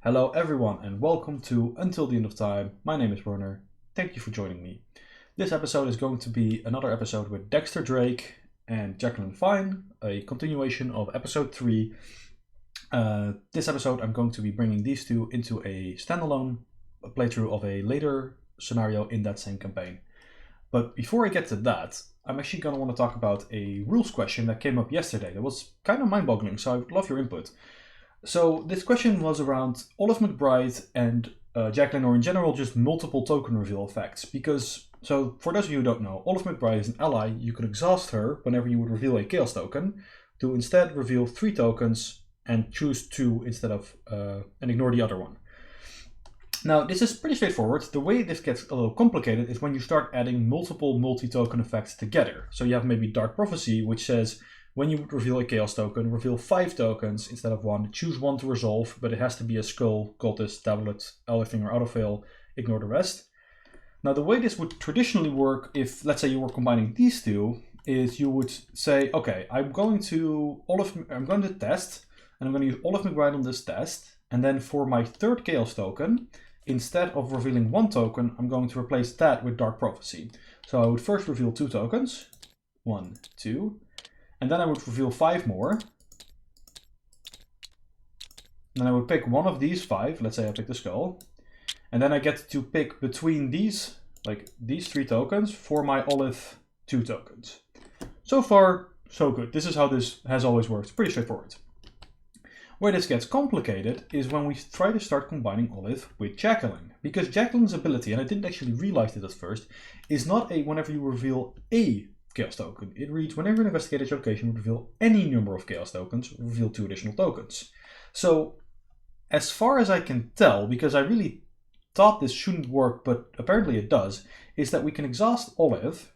Hello everyone and welcome to Until the End of Time. My name is Werner. Thank you for joining me. This episode is going to be another episode with Dexter Drake and Jacqueline Fine, a continuation of episode 3. This episode I'm going to be bringing these two into a standalone playthrough of a later scenario in that same campaign. But before I get to that, I'm actually going to want to talk about a rules question that came up yesterday. That was kind of mind-boggling, so I would love your input. So this question was around Olive McBride and Jacqueline, or in general just multiple token reveal effects. So for those of you who don't know, Olive McBride is an ally. You could exhaust her whenever you would reveal a Chaos token to instead reveal 3 tokens and choose 2 instead of and ignore the other one. Now this is pretty straightforward. The way this gets a little complicated is when you start adding multiple multi-token effects together. So you have maybe Dark Prophecy, which says when you would reveal a Chaos token, reveal 5 tokens instead of 1. Choose 1 to resolve, but it has to be a Skull, Cultist, Tablet, Elderthing, or Autofail. Ignore the rest. Now the way this would traditionally work, if let's say you were combining these two, is you would say, okay, I'm going to test, and I'm going to use Olive McBride on this test, and then for my 3rd Chaos token, instead of revealing 1 token, I'm going to replace that with Dark Prophecy. So I would first reveal 2 tokens, 1, 2. And then I would reveal 5 more. Then I would pick one of these 5. Let's say I pick the Skull. And then I get to pick between these, like these 3 tokens, for my Olive 2 tokens. So far, so good. This is how this has always worked. Pretty straightforward. Where this gets complicated is when we try to start combining Olive with Jacqueline. Because Jacqueline's ability, and I didn't actually realize it at first, is not a whenever you reveal a Chaos token. It reads, whenever an investigator's location would reveal any number of Chaos tokens, reveal 2 additional tokens. So, as far as I can tell, because I really thought this shouldn't work, but apparently it does, is that we can exhaust Olive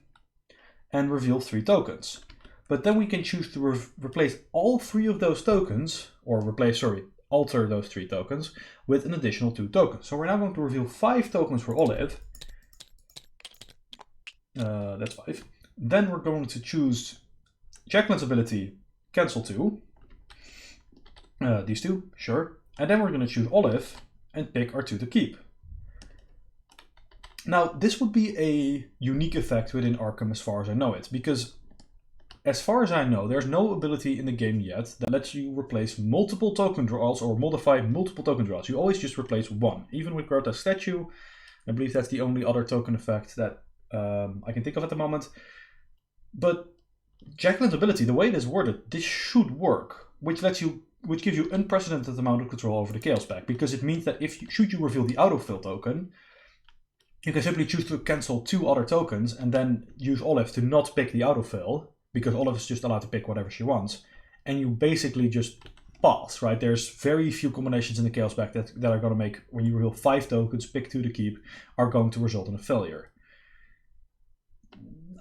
and reveal 3 tokens. But then we can choose to replace all 3 of those tokens, or alter those 3 tokens with an additional 2 tokens. So we're now going to reveal 5 tokens for Olive. That's 5. Then we're going to choose Jacqueline's ability, cancel 2. These 2, sure. And then we're going to choose Olive and pick our 2 to keep. Now, this would be a unique effect within Arkham as far as I know it, because as far as I know, there's no ability in the game yet that lets you replace multiple token draws or modify multiple token draws. You always just replace 1. Even with Grotesque Statue, I believe that's the only other token effect that I can think of at the moment. But Jacqueline's ability, the way it is worded, this should work, which gives you unprecedented amount of control over the Chaos pack, because it means that should you reveal the autofill token, you can simply choose to cancel 2 other tokens and then use Olive to not pick the autofill, because Olive is just allowed to pick whatever she wants, and you basically just pass, right? There's very few combinations in the Chaos pack that are going to make, when you reveal 5 tokens, pick 2 to keep, are going to result in a failure.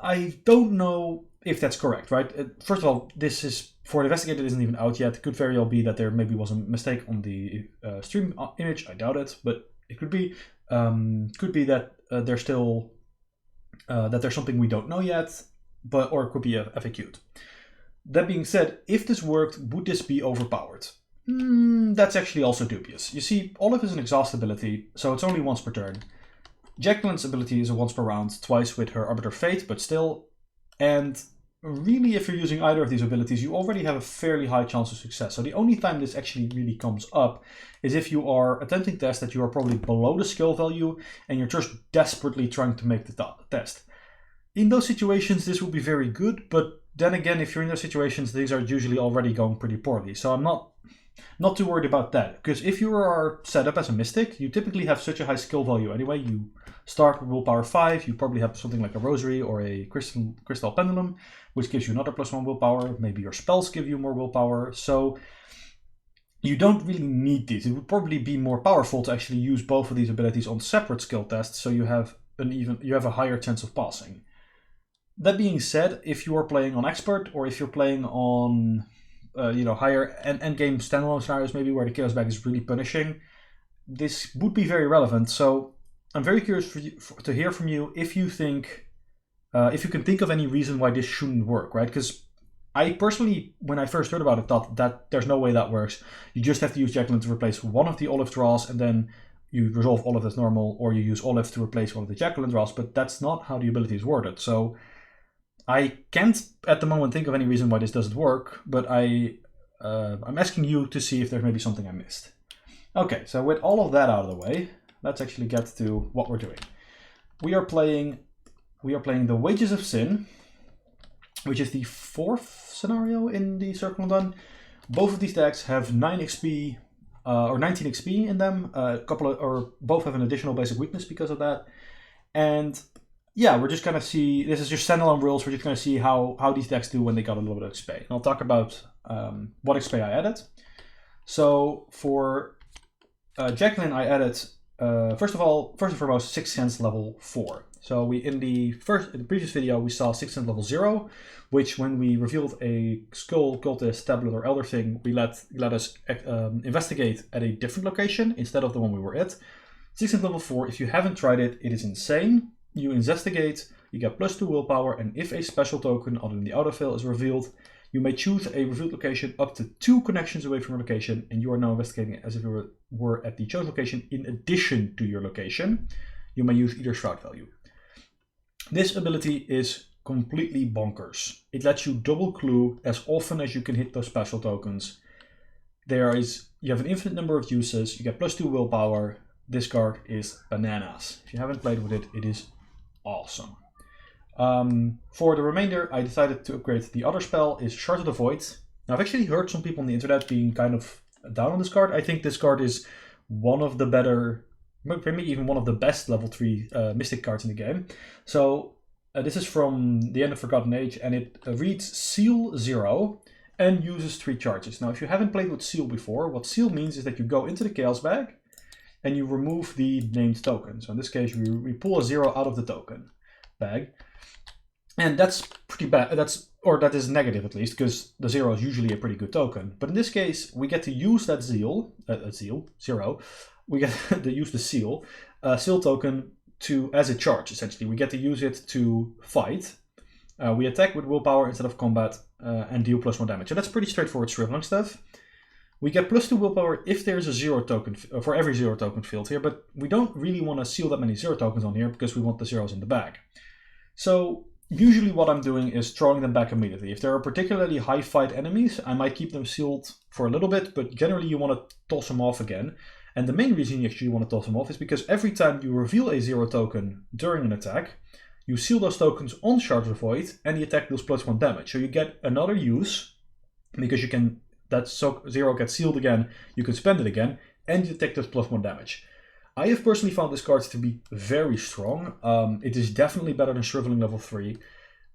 I don't know if that's correct, right? First of all, this is, for the investigator, it isn't even out yet. It could very well be that there maybe was a mistake on the stream image. I doubt it, but it could be. Could be that there's still that there's something we don't know yet, or it could be FAQ'd. That being said, if this worked, would this be overpowered? That's actually also dubious. You see, Olive is an exhaust ability, so it's only once per turn. Jacqueline's ability is a once per round, twice with her Arbiter Fate, but still. And really, if you're using either of these abilities, you already have a fairly high chance of success. So the only time this actually really comes up is if you are attempting tests that you are probably below the skill value and you're just desperately trying to make the test. In those situations, this would be very good, but then again, if you're in those situations, these are usually already going pretty poorly. So I'm not too worried about that, because if you are set up as a Mystic, you typically have such a high skill value anyway. You start with willpower 5, you probably have something like a Rosary or a Crystal Pendulum, which gives you another +1 willpower. Maybe your spells give you more willpower, so you don't really need these. It would probably be more powerful to actually use both of these abilities on separate skill tests, so you have a higher chance of passing. That being said, if you are playing on Expert, or if you're playing on higher endgame standalone scenarios, maybe where the Chaos bag is really punishing, this would be very relevant. So I'm very curious to hear from you if you think, if you can think of any reason why this shouldn't work, right? Because I personally, when I first heard about it, thought that there's no way that works. You just have to use Jacqueline to replace one of the Olive draws, and then you resolve Olive as normal, or you use Olive to replace one of the Jacqueline draws, but that's not how the ability is worded. So I can't at the moment think of any reason why this doesn't work, but I'm asking you to see if there's maybe something I missed. Okay, so with all of that out of the way, let's actually get to what we're doing. We are playing The Wages of Sin, which is the 4th scenario in the Circle Undone. Both of these decks have 9 XP or 19 XP in them. Both have an additional basic weakness because of that. And yeah, we're just gonna see. This is just standalone rules. We're just gonna see how these decks do when they got a little bit of XP. And I'll talk about what XP I added. So for Jacqueline, I added first and foremost 6th Sense level 4. So in the previous video, we saw 6th Sense level 0, which when we revealed a Skull, Cultist, Tablet, or Elder thing, we let us investigate at a different location instead of the one we were at. 6th Sense level 4, if you haven't tried it, it is insane. You investigate, you get +2 willpower, and if a special token other than the autofill is revealed, you may choose a revealed location up to 2 connections away from your location, and you are now investigating it as if you were at the chosen location in addition to your location. You may use either shroud value. This ability is completely bonkers. It lets you double clue as often as you can hit those special tokens. You have an infinite number of uses, you get +2 willpower. This card is bananas. If you haven't played with it, it is awesome. For the remainder, I decided to upgrade the other spell, is Shard of the Void. Now, I've actually heard some people on the internet being kind of down on this card. I think this card is one of the better, maybe even one of the best level 3 Mystic cards in the game. So this is from the end of Forgotten Age, and it reads Seal 0 and uses 3 charges. Now, if you haven't played with Seal before, what Seal means is that you go into the Chaos bag and you remove the named token. So in this case, we pull a 0 out of the token bag. And that's pretty bad. That is negative at least, because the 0 is usually a pretty good token. But in this case, we get to use that 0. We get to use the seal token as a charge, essentially. We get to use it to fight. We attack with willpower instead of combat and deal +1 damage. So that's pretty straightforward shriveling stuff. We get +2 willpower if there's a 0 token for every 0 token field here, but we don't really want to seal that many 0 tokens on here because we want the 0s in the bag. So usually what I'm doing is throwing them back immediately. If there are particularly high fight enemies, I might keep them sealed for a little bit, but generally you want to toss them off again. And the main reason you actually want to toss them off is because every time you reveal a 0 token during an attack, you seal those tokens on Shard of the Void, and the attack deals +1 damage. So you get another use, because you can, that 0 gets sealed again, you can spend it again, and the attack does +1 damage. I have personally found this card to be very strong. It is definitely better than Shriveling level 3.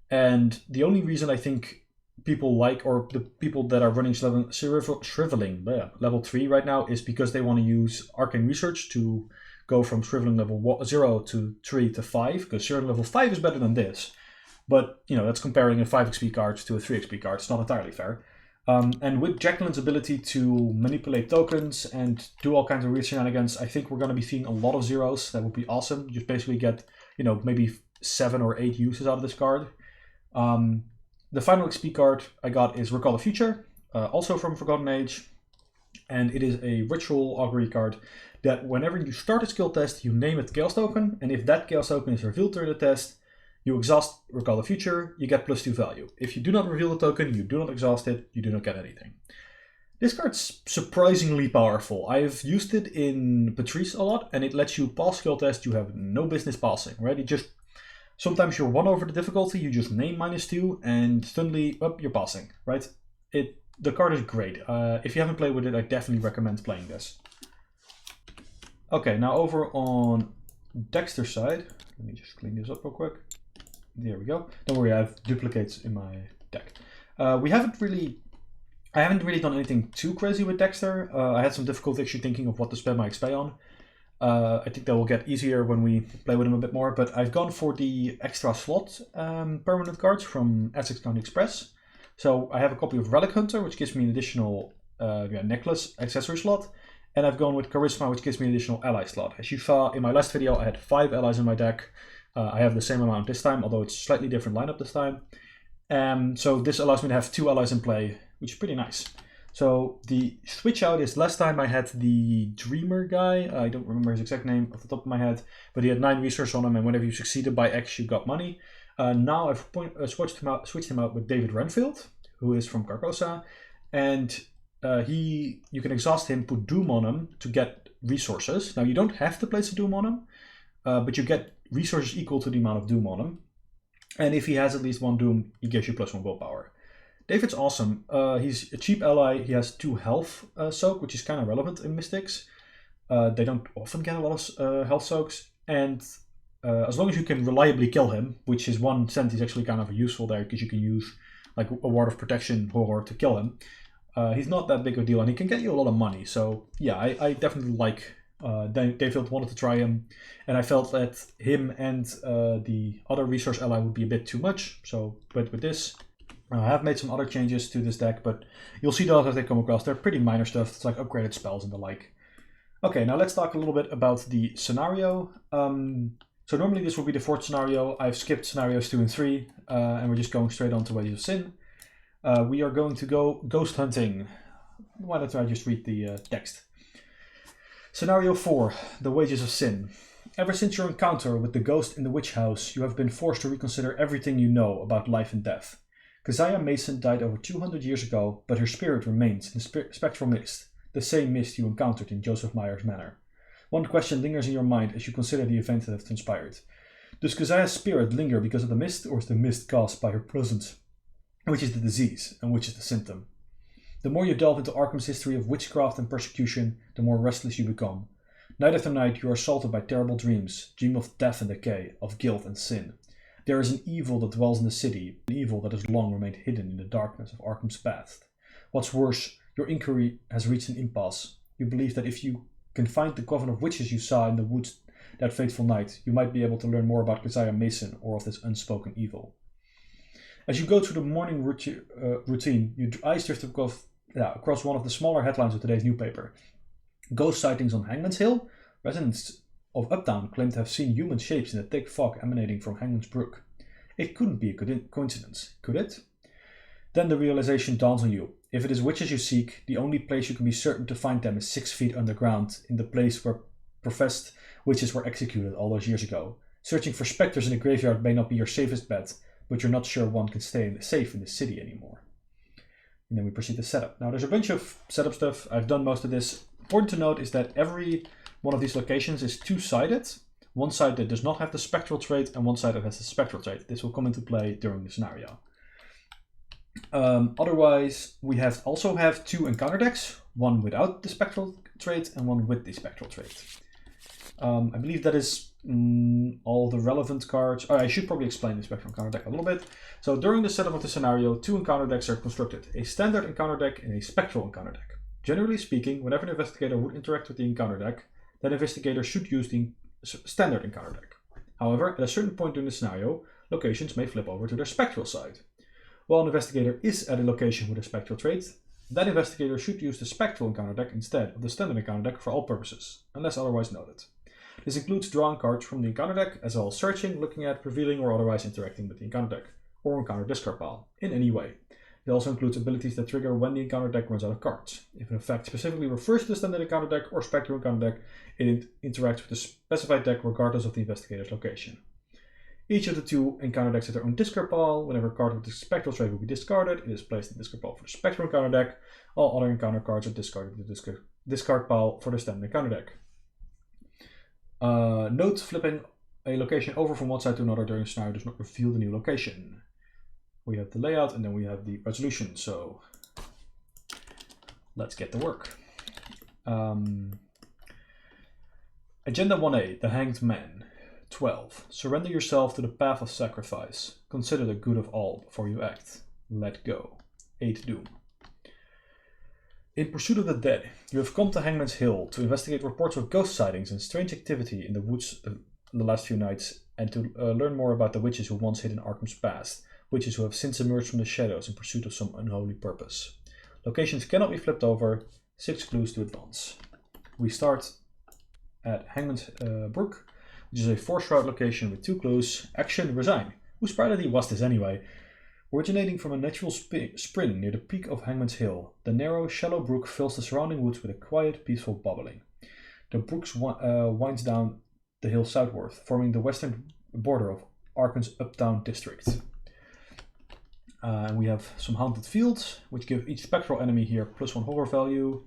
And the only reason I think people like, or the people that are running Shriveling level 3 right now, is because they want to use Arcane Research to go from Shriveling level 0 to 3 to 5, because Shriveling level 5 is better than this. But, you know, that's comparing a 5 XP card to a 3 XP card. It's not entirely fair. And with Jacqueline's ability to manipulate tokens and do all kinds of weird shenanigans, I think we're going to be seeing a lot of 0s. That would be awesome. You just basically get, you know, maybe 7 or 8 uses out of this card. The final XP card I got is Recall the Future, also from Forgotten Age. And it is a ritual augury card that whenever you start a skill test, you name it Chaos Token. And if that Chaos Token is revealed during the test, you exhaust Recall the Future, you get +2 value. If you do not reveal the token, you do not exhaust it, you do not get anything. This card's surprisingly powerful. I've used it in Patrice a lot, and it lets you pass skill tests you have no business passing, right? It just, sometimes you're 1 over the difficulty, you just name -2, and suddenly, you're passing, right? The card is great. If you haven't played with it, I definitely recommend playing this. Okay, now over on Dexter's side, let me just clean this up real quick. There we go. Don't worry, I have duplicates in my deck. I haven't really done anything too crazy with Dexter. I had some difficulty actually thinking of what to spend my XP on. I think that will get easier when we play with him a bit more, but I've gone for the extra slot permanent cards from Essex County Express. So I have a copy of Relic Hunter, which gives me an additional necklace accessory slot, and I've gone with Charisma, which gives me an additional ally slot. As you saw in my last video, I had 5 allies in my deck. I have the same amount this time, although it's a slightly different lineup this time. So this allows me to have 2 allies in play, which is pretty nice. So the switch out is last time I had the Dreamer guy. I don't remember his exact name off the top of my head, but he had 9 resources on him, and whenever you succeeded by X, you got money. Now I've switched him out with David Renfield, who is from Carcosa, and you can exhaust him, put Doom on him to get resources. Now you don't have to place a Doom on him, but you get resources equal to the amount of Doom on him. And if he has at least 1 Doom, he gives you +1 willpower. David's awesome. He's a cheap ally. He has 2 health soak, which is kind of relevant in Mystics. They don't often get a lot of health soaks. And as long as you can reliably kill him, which is 1 cent is actually kind of useful there, because you can use like a Ward of Protection horror to kill him. He's not that big of a deal, and he can get you a lot of money. So yeah, I definitely like David. Wanted to try him, and I felt that him and the other resource ally would be a bit too much. So, but with this, I have made some other changes to this deck, but you'll see those as they come across. They're pretty minor stuff. It's like upgraded spells and the like. Okay, now let's talk a little bit about the scenario. So normally this will be the 4th scenario. I've skipped scenarios 2 and 3, and we're just going straight on to Wages of Sin. We are going to go ghost hunting. Why don't I just read the text? Scenario 4, the Wages of Sin. Ever since your encounter with the ghost in the witch house, you have been forced to reconsider everything you know about life and death. Keziah Mason died over 200 years ago, but her spirit remains in the spectral mist, the same mist you encountered in Joseph Meyer's manor. One question lingers in your mind as you consider the events that have transpired. Does Keziah's spirit linger because of the mist, or is the mist caused by her presence? Which is the disease, and which is the symptom? The more you delve into Arkham's history of witchcraft and persecution, the more restless you become. Night after night you are assaulted by terrible dreams, dream of death and decay, of guilt and sin. There is an evil that dwells in the city, an evil that has long remained hidden in the darkness of Arkham's past. What's worse, your inquiry has reached an impasse. You believe that if you can find the coven of witches you saw in the woods that fateful night, you might be able to learn more about Keziah Mason or of this unspoken evil. As you go through the morning routine, your eyes drift across one of the smaller headlines of today's newspaper. Ghost sightings on Hangman's Hill? Residents of Uptown claim to have seen human shapes in the thick fog emanating from Hangman's Brook. It couldn't be a coincidence, could it? Then the realization dawns on you. If it is witches you seek, the only place you can be certain to find them is 6 feet underground, in the place where professed witches were executed all those years ago. Searching for specters in a graveyard may not be your safest bet, but you're not sure one can stay safe in the city anymore. And then we proceed to setup. Now there's a bunch of setup stuff. I've done most of this. Important to note is that every one of these locations is 2-sided. One side that does not have the spectral trait and one side that has the spectral trait. This will come into play during the scenario. Otherwise, we also have 2 encounter decks, one without the spectral trait and one with the spectral trait. I believe that is all the relevant cards. I should probably explain the spectral encounter deck a little bit. So during the setup of the scenario, 2 encounter decks are constructed, a standard encounter deck and a spectral encounter deck. Generally speaking, whenever an investigator would interact with the encounter deck, that investigator should use the standard encounter deck. However, at a certain point in the scenario, locations may flip over to their spectral side. While an investigator is at a location with a spectral trait, that investigator should use the spectral encounter deck instead of the standard encounter deck for all purposes, unless otherwise noted. This includes drawing cards from the encounter deck, as well as searching, looking at, revealing, or otherwise interacting with the encounter deck, or encounter discard pile, in any way. It also includes abilities that trigger when the encounter deck runs out of cards. If an effect specifically refers to the standard encounter deck or spectral encounter deck, it interacts with the specified deck regardless of the investigator's location. Each of the 2 encounter decks has their own discard pile. Whenever a card with the spectral trait will be discarded, it is placed in the discard pile for the spectral encounter deck. All other encounter cards are discarded in the discard pile for the standard encounter deck. Note, flipping a location over from one side to another during a scenario does not reveal the new location. We have the layout and then we have the resolution, so let's get to work. Agenda 1A, the Hanged Man. 12. Surrender yourself to the path of sacrifice. Consider the good of all before you act. Let go. 8 Doom. In pursuit of the dead, you have come to Hangman's Hill to investigate reports of ghost sightings and strange activity in the woods the last few nights, and to learn more about the witches who once hid in Arkham's past, witches who have since emerged from the shadows in pursuit of some unholy purpose. Locations cannot be flipped over. 6 clues to advance. We start at Hangman's Brook, which is a 4-shroud location with 2 clues. Action, resign. Whose priority was this anyway? Originating from a natural spring near the peak of Hangman's Hill, the narrow, shallow brook fills the surrounding woods with a quiet, peaceful bubbling. The brook winds down the hill southward, forming the western border of Arkan's Uptown district. And we have some haunted fields, which give each spectral enemy here +1 horror value.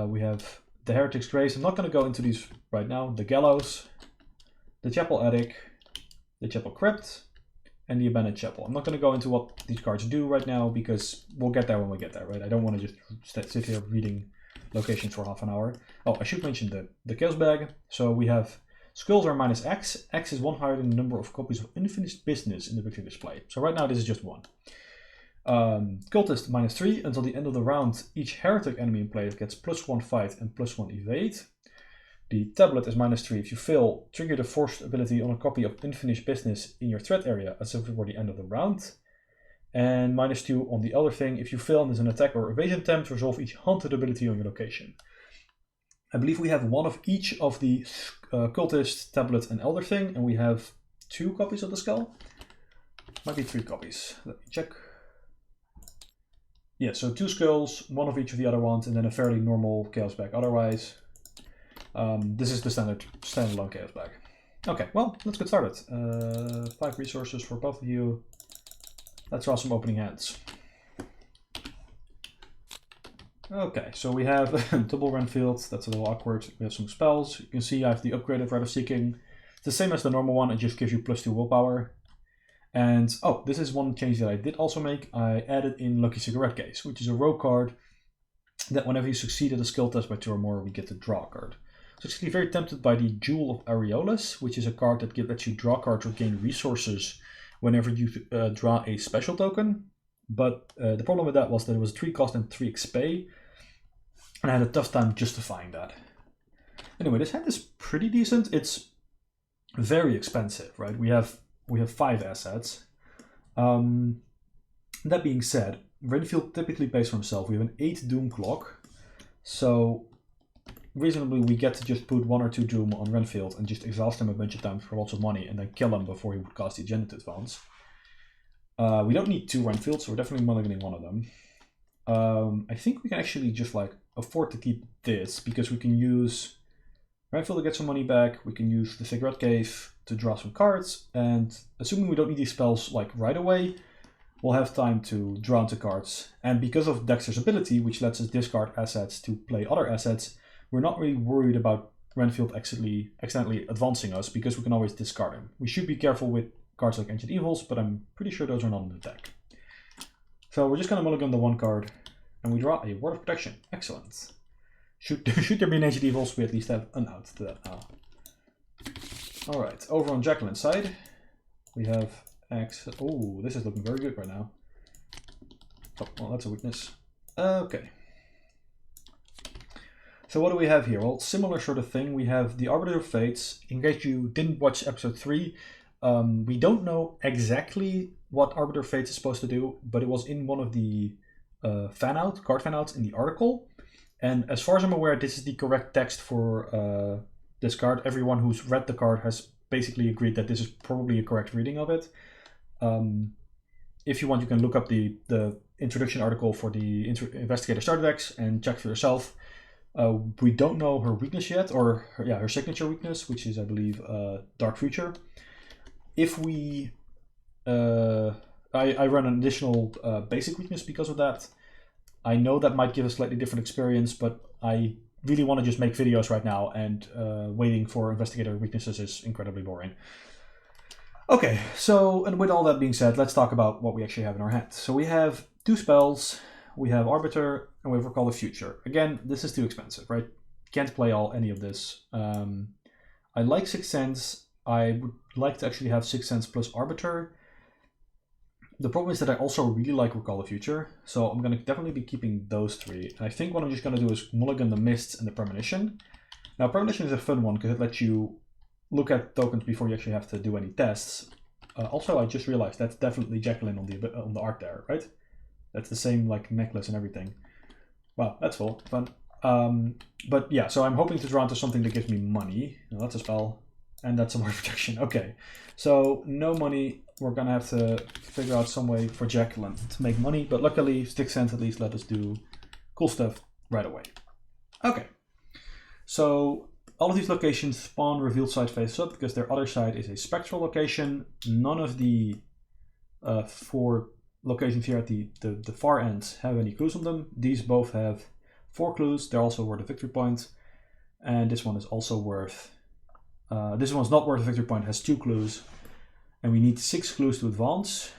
We have the Heretic's Grace. I'm not going to go into these right now. The Gallows, the Chapel Attic, the Chapel Crypt, and the Abandoned Chapel. I'm not going to go into what these cards do right now because we'll get there when we get there, right? I don't want to just sit here reading locations for half an hour. Oh, I should mention the Chaos Bag. So we have skulls are -X. X is one higher than the number of copies of unfinished business in the victory display. So right now this is just one. Cultist -3. Until the end of the round, each heretic enemy in play gets +1 fight and +1 evade. The tablet is -3. If you fail, trigger the forced ability on a copy of unfinished business in your threat area as if before the end of the round. And -2 on the other thing. If you fail and there's an attack or evasion attempt, resolve each haunted ability on your location. I believe we have one of each of the cultist, tablet, and elder thing, and we have 2 copies of the skull. Might be 3 copies. Let me check. Yeah, so 2 skulls, one of each of the other ones, and then a fairly normal chaos bag otherwise. This is the standalone chaos bag. Okay, well, let's get started. 5 resources for both of you. Let's draw some opening hands. Okay, so we have double Renfield. That's a little awkward. We have some spells. You can see I have the upgraded Rite of Seeking. It's the same as the normal one. It just gives you +2 willpower. And, oh, this is one change that I did also make. I added in Lucky Cigarette Case, which is a rogue card that whenever you succeed at a skill test by 2 or more, we get to draw a card. So actually very tempted by the Jewel of Aureolus, which is a card that lets you draw cards or gain resources whenever you draw a special token. But the problem with that was that it was 3 cost and 3 XP, and I had a tough time justifying that. Anyway, this hand is pretty decent. It's very expensive, right? We have 5 assets. That being said, Renfield typically pays for himself. We have an 8 Doom clock, so reasonably we get to just put 1 or 2 Doom on Renfield and just exhaust him a bunch of times for lots of money and then kill him before he would cast the Agenda to advance. We don't need 2 Renfields, so we're definitely mulliganing one of them. I think we can actually just like afford to keep this because we can use Renfield to get some money back. We can use the Cigarette Cave to draw some cards, and assuming we don't need these spells like right away, we'll have time to draw into cards. And because of Dexter's ability, which lets us discard assets to play other assets, we're not really worried about Renfield accidentally advancing us because we can always discard him. We should be careful with cards like Ancient Evils, but I'm pretty sure those are not in the deck. So we're just going to mulligan the 1 card, and we draw a Word of Protection. Excellent. Should there be an Ancient Evils, we at least have an out to that now. Alright, over on Jacqueline's side, we have X. Oh, this is looking very good right now. Oh, well, that's a weakness. Okay. So what do we have here? Well, similar sort of thing. We have the Arbiter of Fates. In case you didn't watch episode 3, we don't know exactly what Arbiter of Fates is supposed to do, but it was in one of the card fan outs in the article. And as far as I'm aware, this is the correct text for this card. Everyone who's read the card has basically agreed that this is probably a correct reading of it. If you want, you can look up the introduction article for the Investigator starter decks and check for yourself. We don't know her weakness yet, or her signature weakness, which is, I believe, Dark Future. If we... I run an additional basic weakness because of that. I know that might give a slightly different experience, but I really want to just make videos right now, and waiting for Investigator weaknesses is incredibly boring. Okay, so, and with all that being said, let's talk about what we actually have in our hand. So we have 2 spells, we have Arbiter, and we have Recall the Future. Again, this is too expensive, right? Can't play any of this. I like 6 Sense. I would like to actually have 6 Sense plus Arbiter. The problem is that I also really like Recall the Future, so I'm going to definitely be keeping those 3. And I think what I'm just going to do is mulligan the Mists and the Premonition. Now, Premonition is a fun one because it lets you look at tokens before you actually have to do any tests. Also, I just realized that's definitely Jacqueline on the art there, right? That's the same like necklace and everything. Wow, that's cool, fun. But yeah, so I'm hoping to draw into something that gives me money. Now, that's a spell. And that's some more protection. Okay, so no money. We're gonna have to figure out some way for Jacqueline to make money, but luckily Sixth Sense at least let us do cool stuff right away. Okay, so all of these locations spawn revealed side face up because their other side is a spectral location. None of the 4 locations here at the far ends have any clues on them. These both have 4 clues. They're also worth a victory point, and this one is also worth. This one's not worth a victory point. It has 2 clues, and we need 6 clues to advance.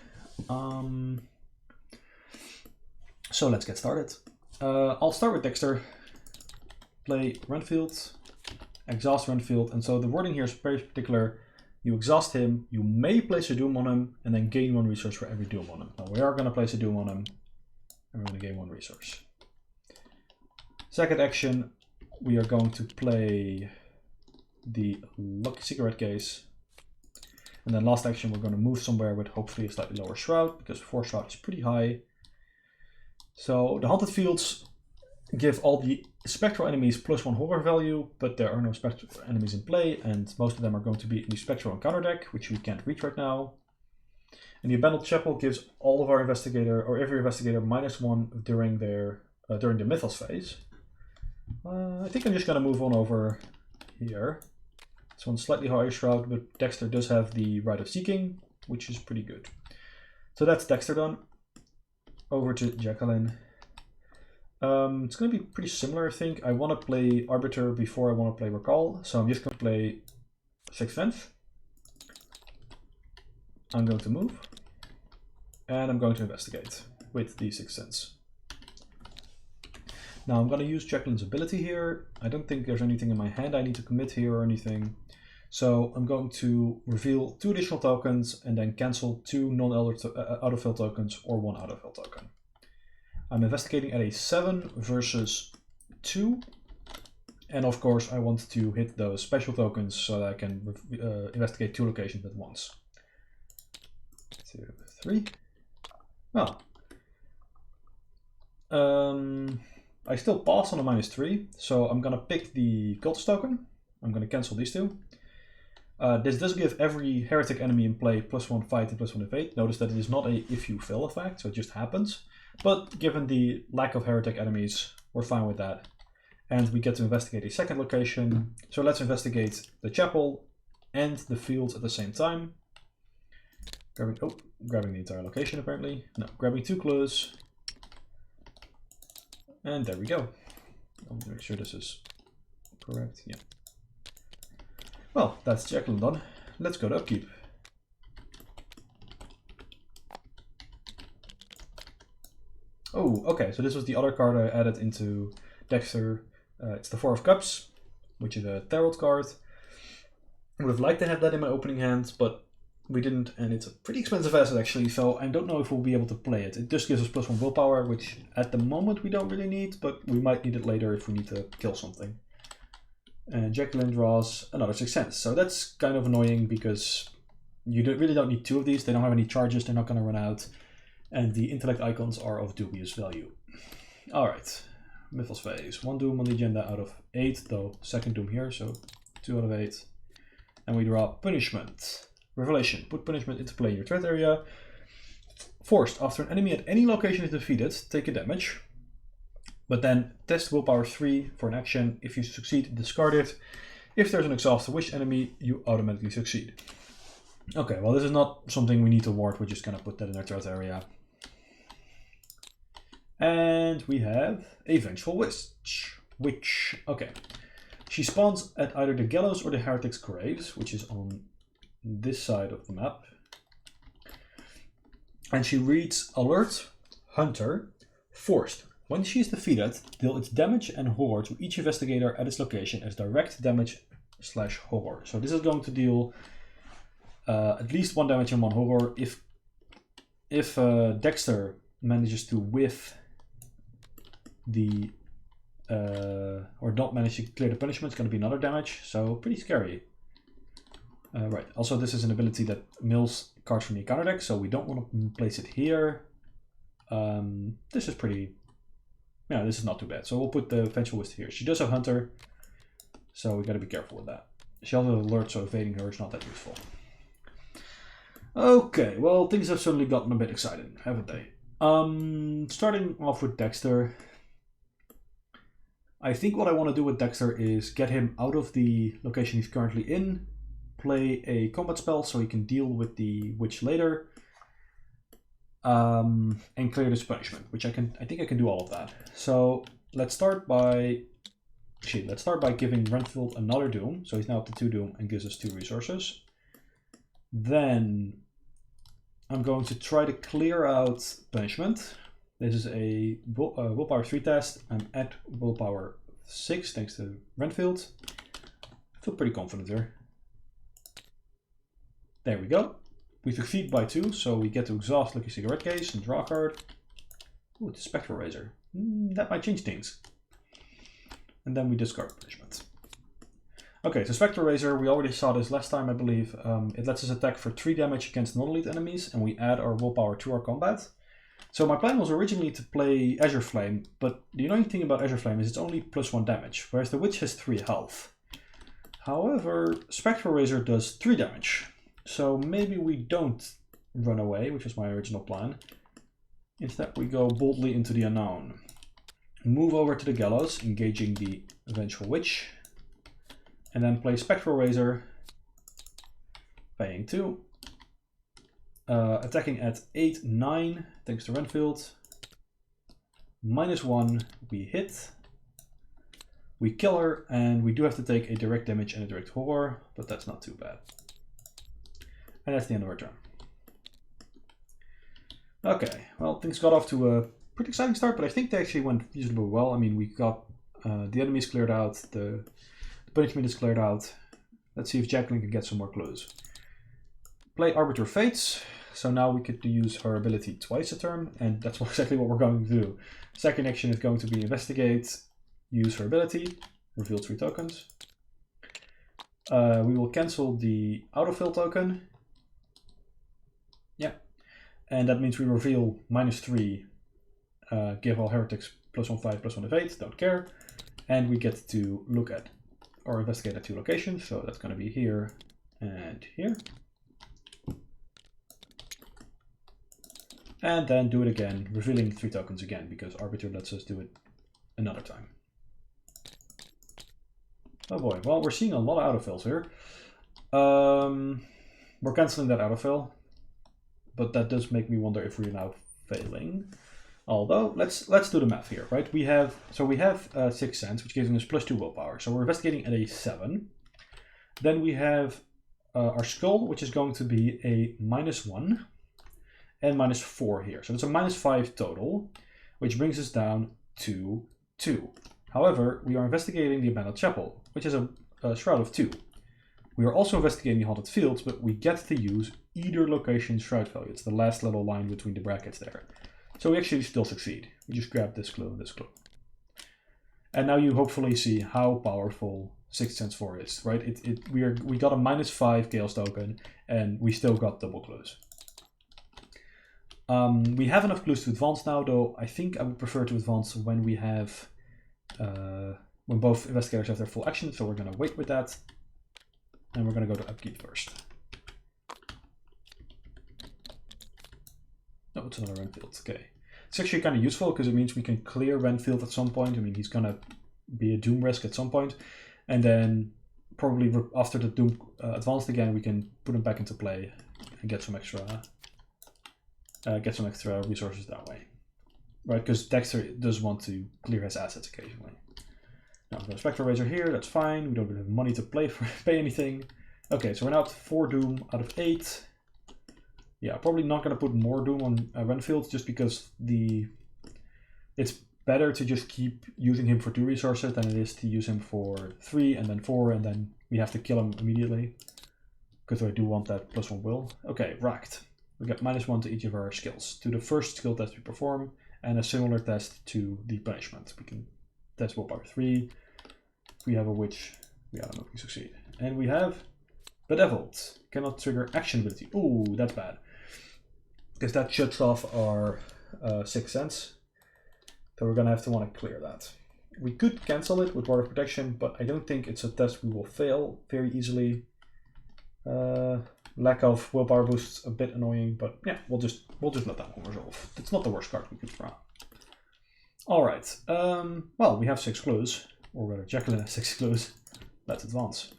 So let's get started. I'll start with Dexter. Play Renfield, exhaust Renfield, and so the wording here is very particular. You exhaust him, you may place a doom on him, and then gain 1 resource for every doom on him. Now we are going to place a doom on him, and we're going to gain 1 resource. Second action, we are going to play the Lucky Cigarette Case. And then last action, we're going to move somewhere with hopefully a slightly lower shroud, because 4 shroud is pretty high. So the Haunted Fields give all the spectral enemies +1 horror value, but there are no spectral enemies in play, and most of them are going to be in the spectral encounter deck, which we can't reach right now. And the Abandoned Chapel gives all of our investigator, or every investigator, -1 during their during the Mythos phase. I think I'm just going to move on over here. This one's slightly higher shroud, but Dexter does have the Rite of Seeking, which is pretty good. So that's Dexter done. Over to Jacqueline. It's going to be pretty similar, I think. I want to play Arbiter before I want to play Recall, so I'm just going to play Sixth Sense. I'm going to move, and I'm going to investigate with the Sixth Sense. Now I'm going to use Jacqueline's ability here. I don't think there's anything in my hand I need to commit here or anything. So I'm going to reveal 2 additional tokens and then cancel 2 non-autofill tokens or 1 autofill token. I'm investigating at a 7 versus 2. And of course I want to hit those special tokens so that I can investigate 2 locations at once. 2, 3. Well. I still pass on a -3, so I'm going to pick the Cultist token. I'm going to cancel these 2. This does give every heretic enemy in play +1 fight and +1 evade. Notice that it is not a if you fail effect, so it just happens. But given the lack of heretic enemies, we're fine with that. And we get to investigate a second location. So let's investigate the chapel and the fields at the same time. Grabbing the entire location apparently. No, grabbing 2 clues. And there we go. I'll make sure this is correct. Yeah. Well, that's Jacqueline done. Let's go to upkeep. Oh, okay. So this was the other card I added into Dexter. It's the 4 of Cups, which is a tarot card. I would have liked to have that in my opening hand, but we didn't, and it's a pretty expensive asset actually, so I don't know if we'll be able to play it. It just gives us +1 willpower, which at the moment we don't really need, but we might need it later if we need to kill something. And Jacqueline draws another Sixth Sense, so that's kind of annoying because you really don't need 2 of these. They don't have any charges, they're not going to run out, and the intellect icons are of dubious value. Alright, Mythos phase. 1 doom on the agenda out of 8, though second doom here, so 2 out of 8. And we draw Punishment. Revelation. Put punishment into play in your threat area. Forced. After an enemy at any location is defeated, take a damage. But then test willpower 3 for an action. If you succeed, discard it. If there's an exhausted wish enemy, you automatically succeed. Okay, well this is not something we need to ward. We're just going to put that in our threat area. And we have a Vengeful Witch. Okay. She spawns at either the Gallows or the Heretic's Graves, which is on this side of the map. And she reads Alert, Hunter, Forced. When she is defeated, deal its damage and horror to each investigator at its location as direct damage / horror. So this is going to deal at least 1 damage and 1 horror. If Dexter manages to whiff the or not manage to clear the punishment, it's going to be another damage. So pretty scary. Right, also this is an ability that mills cards from the encounter deck, so we don't want to place it here. This is pretty, yeah, this is not too bad. So we'll put the Vengeful Witch here. She does have Hunter, so we got to be careful with that. She has an alert, so evading her is not that useful. Okay, well, things have certainly gotten a bit exciting, haven't they? Starting off with Dexter. I think what I want to do with Dexter is get him out of the location he's currently in, play a combat spell so he can deal with the witch later, and clear this punishment, which I think I can do all of that. So let's start by giving Renfield another doom, so he's now up to 2 doom and gives us 2 resources. Then I'm going to try to clear out punishment. This is a willpower 3 test. I'm at willpower 6 thanks to Renfield. I feel pretty confident here. There we go. We succeed by 2, so we get to exhaust Lucky Cigarette Case and draw a card. Ooh, it's a Spectral Razor. That might change things. And then we discard punishment. Okay, so Spectral Razor, we already saw this last time, I believe. It lets us attack for 3 damage against non-elite enemies, and we add our willpower to our combat. So my plan was originally to play Azure Flame, but the annoying thing about Azure Flame is it's only +1 damage, whereas the Witch has 3 health. However, Spectral Razor does 3 damage, so maybe we don't run away, which was my original plan. Instead, we go boldly into the unknown. Move over to the gallows, engaging the Vengeful Witch, and then play Spectral Razor, paying 2. Attacking at 8, 9, thanks to Renfield. -1, we hit. We kill her, and we do have to take a direct damage and a direct horror, but that's not too bad. And that's the end of our turn. Okay, well, things got off to a pretty exciting start, but I think they actually went reasonably well. I mean, we got the enemies cleared out, the punishment is cleared out. Let's see if Jacqueline can get some more clues. Play Arbiter Fates. So now we get to use her ability twice a turn, and that's exactly what we're going to do. Second action is going to be Investigate, use her ability, reveal 3 tokens. We will cancel the autofill token. Yeah, and that means we reveal -3, give all heretics +1/5, +1 evade, don't care. And we get to look at or investigate at 2 locations, so that's going to be here and here. And then do it again, revealing 3 tokens again, because Arbiter lets us do it another time. Oh boy, well, we're seeing a lot of autofills here. We're cancelling that autofill, but that does make me wonder if we're now failing. Although, let's do the math here, right? We have 6 Sense, which gives us +2 willpower, so we're investigating at a 7. Then we have our Skull, which is going to be a -1. And -4 here. So it's a -5 total, which brings us down to 2. However, we are investigating the Abandoned Chapel, which is a Shroud of 2. We are also investigating the Haunted Fields, but we get to use either location's Shroud value. It's the last little line between the brackets there. So we actually still succeed. We just grab this clue and this clue. And now you hopefully see how powerful 6th Sense 4 is, right? We got a -5 Chaos token, and we still got double clues. We have enough clues to advance now, though I think I would prefer to advance when we have when both investigators have their full action, so we're going to wait with that. And we're going to go to upkeep first. Oh, it's another Renfield. Okay. It's actually kind of useful because it means we can clear Renfield at some point. I mean, he's going to be a Doom risk at some point. And then probably after the Doom advanced again, we can put him back into play and get some extra resources that way. Right, because Dexter does want to clear his assets occasionally. Now we've got a Spectral Razor here, that's fine. We don't really have money to pay anything. Okay, so we're now at 4 Doom out of 8. Yeah, probably not going to put more Doom on Renfield just because it's better to just keep using him for 2 resources than it is to use him for 3 and then 4 and then we have to kill him immediately. Because I do want that +1 will. Okay, racked. We get -1 to each of our skills. To the first skill test we perform, and a similar test to the punishment. We can test willpower 3. If we have a witch, we succeed. And we have Bedeviled. Cannot trigger action ability. Ooh, that's bad. Because that shuts off our 6th Sense. So we're going to have to want to clear that. We could cancel it with Ward of Protection, but I don't think it's a test we will fail very easily. Lack of willpower boosts a bit annoying, but yeah, we'll just let that one resolve. It's not the worst card we could draw. All right. Well, we have 6 clues, or rather, Jacqueline has 6 clues. Let's advance.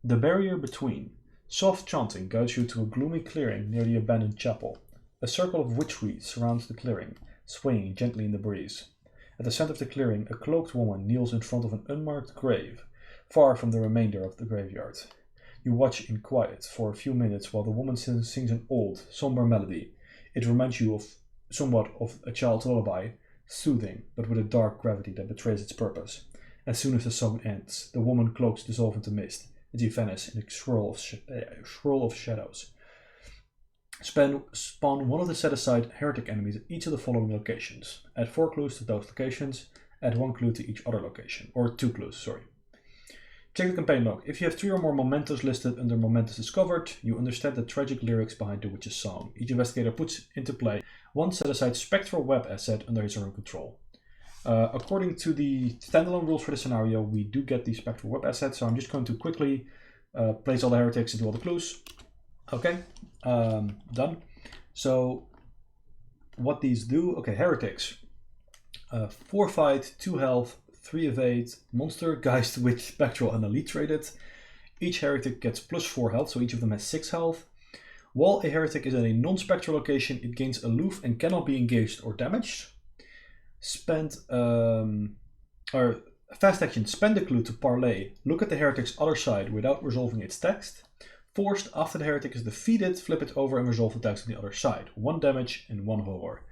The barrier between. Soft chanting guides you to a gloomy clearing near the abandoned chapel. A circle of witchweed surrounds the clearing, swaying gently in the breeze. At the center of the clearing, a cloaked woman kneels in front of an unmarked grave, far from the remainder of the graveyard. You watch in quiet for a few minutes while the woman sings an old, somber melody. It reminds you of somewhat of a child's lullaby, soothing, but with a dark gravity that betrays its purpose. As soon as the song ends, the woman cloaks dissolve into mist, and you vanish in a swirl of shadows. Spawn one of the set-aside heretic enemies at each of the following locations. Add 4 clues to those locations. Add 1 clue to each other location. Or 2 clues, sorry. Check the campaign log. If you have 3 or more mementos listed under mementos discovered, you understand the tragic lyrics behind the witch's song. Each investigator puts into play 1 set-aside spectral web asset under his or her control. According to the standalone rules for the scenario, we do get the spectral web asset, so I'm just going to quickly place all the heretics and do all the clues. Okay, done. So, what these do, okay, heretics. 4 fight, 2 health, 3 evade, monster, geist, witch, spectral, and elite traded. Each heretic gets plus 4 health, so each of them has 6 health. While a heretic is in a non-spectral location, it gains aloof and cannot be engaged or damaged. Fast action, spend a clue to parlay. Look at the heretic's other side without resolving its text. Forced, after the heretic is defeated, flip it over and resolve the text on the other side. 1 damage and 1 horror.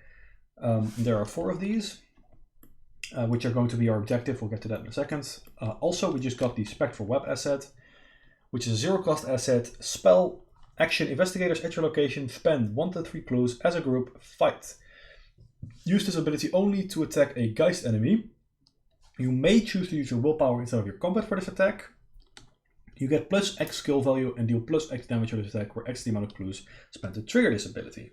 There are 4 of these, which are going to be our objective. We'll get to that in a second. Also, we just got the Spectral Web asset, which is a 0-cost asset. Spell, action, investigators at your location, spend 1 to 3 clues as a group, fight. Use this ability only to attack a Geist enemy. You may choose to use your willpower instead of your combat for this attack. You get plus X skill value and deal plus X damage with this attack, where X is the amount of clues spent to trigger this ability.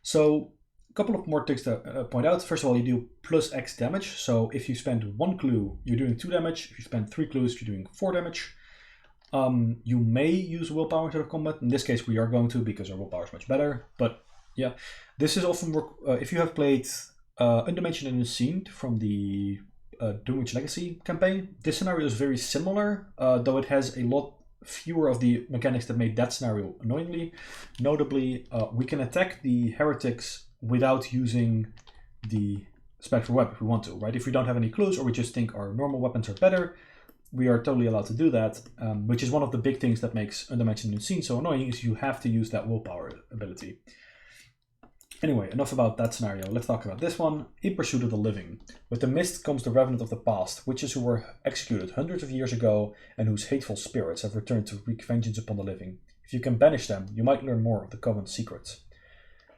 So, a couple of more things to point out. First of all, you do plus X damage. So if you spend 1 clue, you're doing 2 damage. If you spend 3 clues, you're doing 4 damage. You may use willpower instead of combat. In this case, we are going to, because our willpower is much better. But yeah, this is often work. If you have played Undimensioned and Unseen from the Doomwitch Legacy campaign, this scenario is very similar, though it has a lot fewer of the mechanics that made that scenario annoyingly. Notably, we can attack the heretics without using the spectral web if we want to, right? If we don't have any clues or we just think our normal weapons are better, we are totally allowed to do that, which is one of the big things that makes Undimensioned and Unseen so annoying, is you have to use that willpower ability. Anyway, enough about that scenario. Let's talk about this one. In Pursuit of the Living. With the mist comes the revenant of the past, witches who were executed hundreds of years ago and whose hateful spirits have returned to wreak vengeance upon the living. If you can banish them, you might learn more of the Covenant's secrets.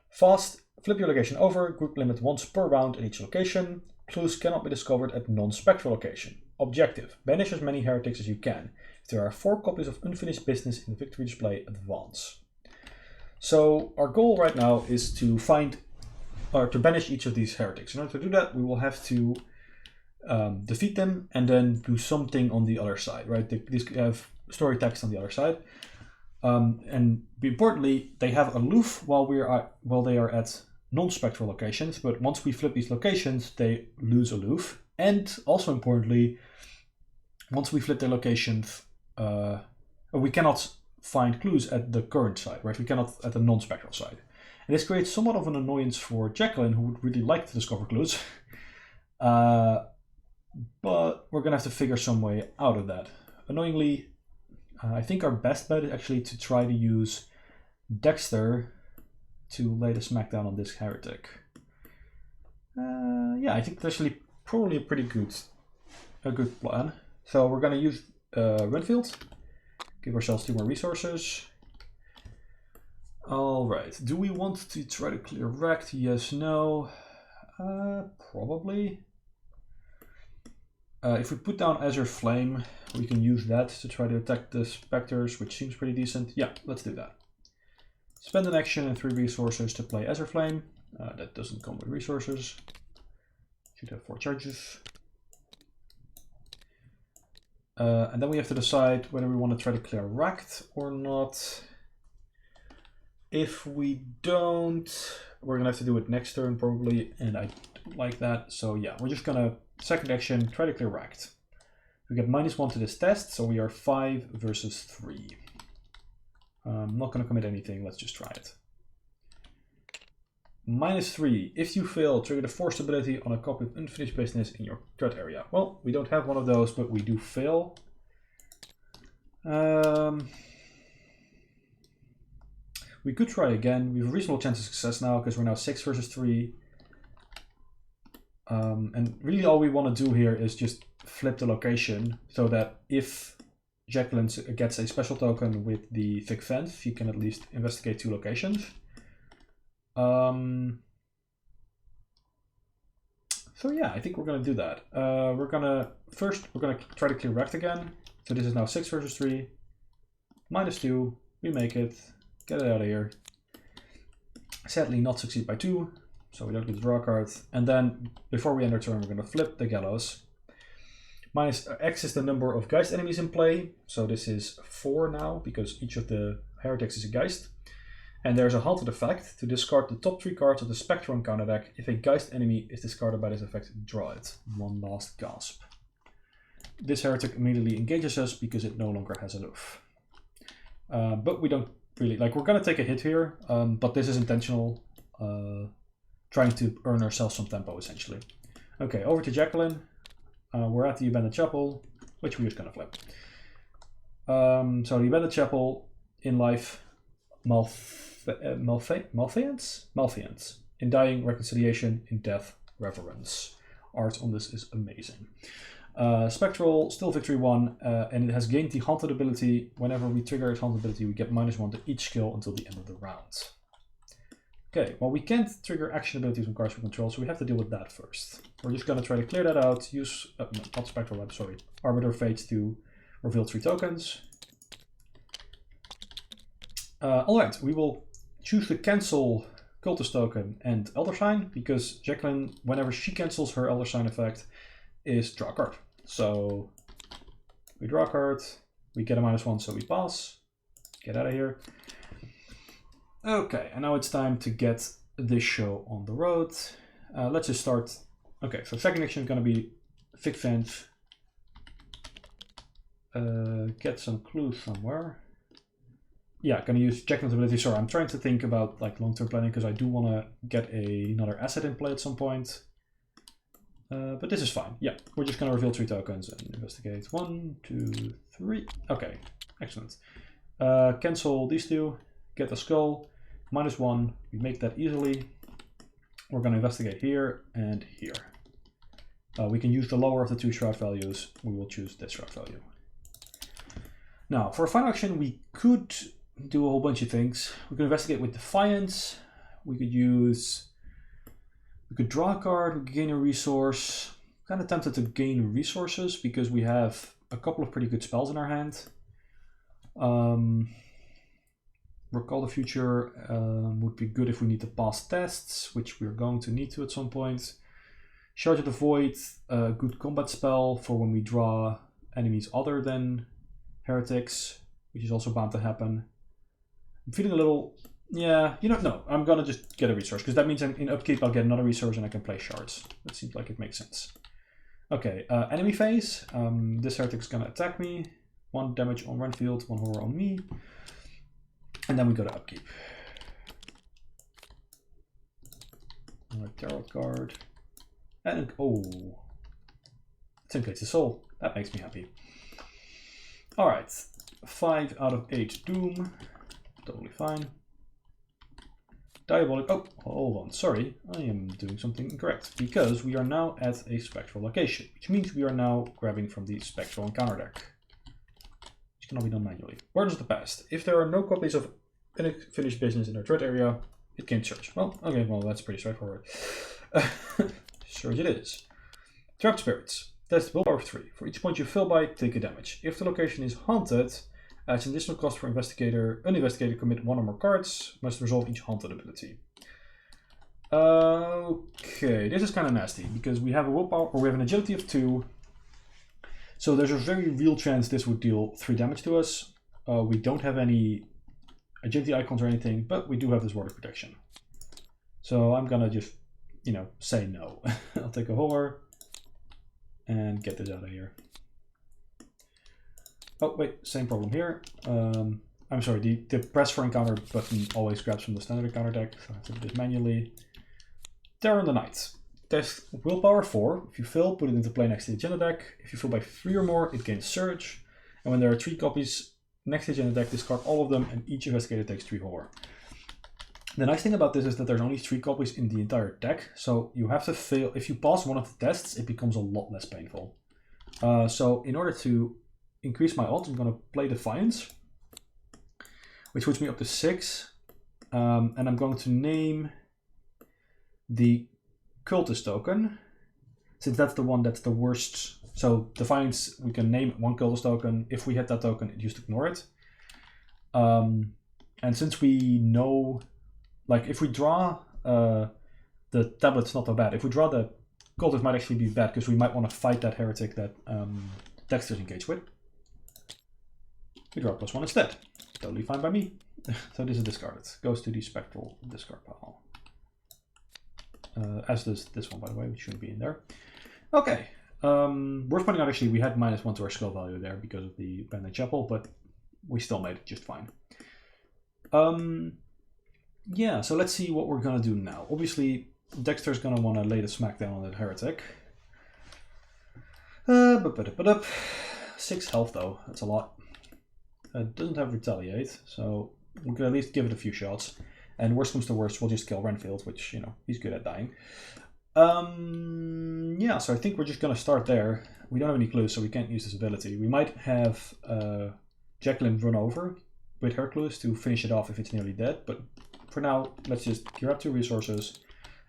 Fast, flip your location over, group limit once per round at each location. Clues cannot be discovered at non-spectral location. Objective, banish as many heretics as you can. If there are 4 copies of unfinished business in the victory display, advance. So our goal right now is to find, or to banish each of these heretics. In order to do that, we will have to defeat them and then do something on the other side, right? These have story text on the other side. And importantly, they have aloof while they are at non-spectral locations, but once we flip these locations, they lose aloof. And also importantly, once we flip their locations, we cannot find clues at the current side, right? We cannot at the non-spectral side. And this creates somewhat of an annoyance for Jacqueline, who would really like to discover clues. But we're going to have to figure some way out of that. Annoyingly, I think our best bet is actually to try to use Dexter to lay the smackdown on this heretic. Yeah, I think that's actually probably a good plan. So we're going to use Renfield. Give ourselves 2 more resources. Alright, do we want to try to clear Wrecked? Yes, no. Probably. If we put down Azure Flame, we can use that to try to attack the Spectres, which seems pretty decent. Yeah, let's do that. Spend an action and 3 resources to play Azure Flame. That doesn't come with resources. Should have 4 charges. And then we have to decide whether we want to try to clear Racked or not. If we don't, we're going to have to do it next turn probably, and I don't like that. So yeah, we're just going to, second action, try to clear Racked. We get -1 to this test, so we are 5 versus 3. I'm not going to commit anything, let's just try it. -3. If you fail, trigger the forced ability on a copy of unfinished business in your threat area. Well, we don't have one of those, but we do fail. We could try again. We have a reasonable chance of success now because we're now 6 versus 3. And really all we want to do here is just flip the location so that if Jacqueline gets a special token with the thick fence, she can at least investigate 2 locations. So yeah, I think we're going to do that. We're going to try to clear Wrecked again. So this is now 6 versus 3. -2. We make it. Get it out of here. Sadly not succeed by 2. So we don't get the draw card. And then before we end our turn, we're going to flip the gallows. -X is the number of Geist enemies in play. So this is 4 now because each of the heretics is a Geist. And there's a halted effect to discard the top 3 cards of the Spectrum counter deck. If a Geist enemy is discarded by this effect, draw it. One last gasp. This heretic immediately engages us because it no longer has a loof. But we don't really, like, we're going to take a hit here, but this is intentional. Trying to earn ourselves some tempo, essentially. Okay, over to Jacqueline. We're at the Abandoned Chapel, which we're just going to flip. So the Abandoned Chapel, in life, Malfeance. In dying, reconciliation. In death, reverence. Art on this is amazing. Spectral, still victory 1, and it has gained the Haunted ability. Whenever we trigger its Haunted ability, we get -1 to each skill until the end of the round. Okay, well we can't trigger action abilities on cards we control, so we have to deal with that first. We're just going to try to clear that out, use, no, not Spectral Web, sorry, Arbiter Fates to reveal 3 tokens. Alright, we will choose to cancel Cultist token and Elder Sign, because Jacqueline, whenever she cancels her Elder Sign effect, is draw a card. So we draw a card, we get a -1, so we pass. Get out of here. Okay, and now it's time to get this show on the road. Let's just start. Okay, so second action is going to be Thick Fence. Get some clues somewhere. Yeah, going to use Jacqueline's ability. Sorry, I'm trying to think about like long-term planning because I do want to get another asset in play at some point. But this is fine. Yeah, we're just going to reveal 3 tokens and investigate. 1, 2, 3. Okay, excellent. Cancel these 2. Get the skull. -1. We make that easily. We're going to investigate here and here. We can use the lower of the 2 shroud values. We will choose this shroud value. Now, for a final action, we could do a whole bunch of things. We could investigate with Defiance. We could draw a card, we could gain a resource. Kind of tempted to gain resources because we have a couple of pretty good spells in our hand. Recall the Future would be good if we need to pass tests, which we're going to need to at some point. Shards of the Void, a good combat spell for when we draw enemies other than heretics, which is also bound to happen. I'm feeling a little, yeah, you know, no, I'm gonna just get a resource because that means in upkeep I'll get another resource and I can play shards. That seems like it makes sense. Okay, enemy phase. This heretic is gonna attack me. 1 damage on Renfield, 1 horror on me. And then we go to upkeep. Another tarot card. And, oh, Tinkates the Soul. That makes me happy. Alright, 5 out of 8 Doom. Totally fine. Diabolic, oh, hold on, sorry. I am doing something incorrect. Because we are now at a spectral location. Which means we are now grabbing from the spectral encounter deck. Which cannot be done manually. Wardens of the Past. If there are no copies of unfinished business in our threat area, it can't search. Well, okay, well, that's pretty straightforward. Search it is. Trapped Spirits. Test willpower of 3. For each point you fail by, take a damage. If the location is haunted, adds an additional cost for investigator. An investigator commit 1 or more cards, must resolve each haunted ability. Okay, this is kind of nasty because we have a willpower, or we have an agility of 2. So there's a very real chance this would deal 3 damage to us. We don't have any agility icons or anything, but we do have this water protection. So I'm gonna just, you know, say no. I'll take a horror and get this out of here. Oh wait, same problem here. I'm sorry, the press for encounter button always grabs from the standard encounter deck, so I have to do this manually. Terror in the Night. There's willpower 4. If you fail, put it into play next to the agenda deck. If you fail by 3 or more, it gains Surge. And when there are 3 copies next to the agenda deck, discard all of them, and each investigator takes 3 horror. The nice thing about this is that there's only 3 copies in the entire deck, so you have to fail. If you pass one of the tests, it becomes a lot less painful. So in order to increase my odds, I'm going to play Defiance, which puts me up to 6. And I'm going to name the Cultist token, since that's the one that's the worst. So Defiance, we can name 1 Cultist token. If we hit that token, it used to ignore it. And since we know, like, if we draw the tablet's not so bad. If we draw the Cultist, might actually be bad because we might want to fight that heretic that Dexter's engaged with. We draw +1 instead. Totally fine by me. So this is discarded. Goes to the spectral discard pile. As does this one, by the way, which shouldn't be in there. Okay. Worth pointing out, actually, we had -1 to our skill value there because of the Bandit Chapel, but we still made it just fine. Yeah, so let's see what we're going to do now. Obviously, Dexter's going to want to lay the smackdown on that heretic. 6 health, though. That's a lot. It doesn't have Retaliate, so we can at least give it a few shots. And worst comes to worst, we'll just kill Renfield, which, you know, he's good at dying. Yeah, so I think we're just going to start there. We don't have any clues, so we can't use this ability. We might have Jacqueline run over with her clues to finish it off if it's nearly dead, but for now, let's just gear up 2 resources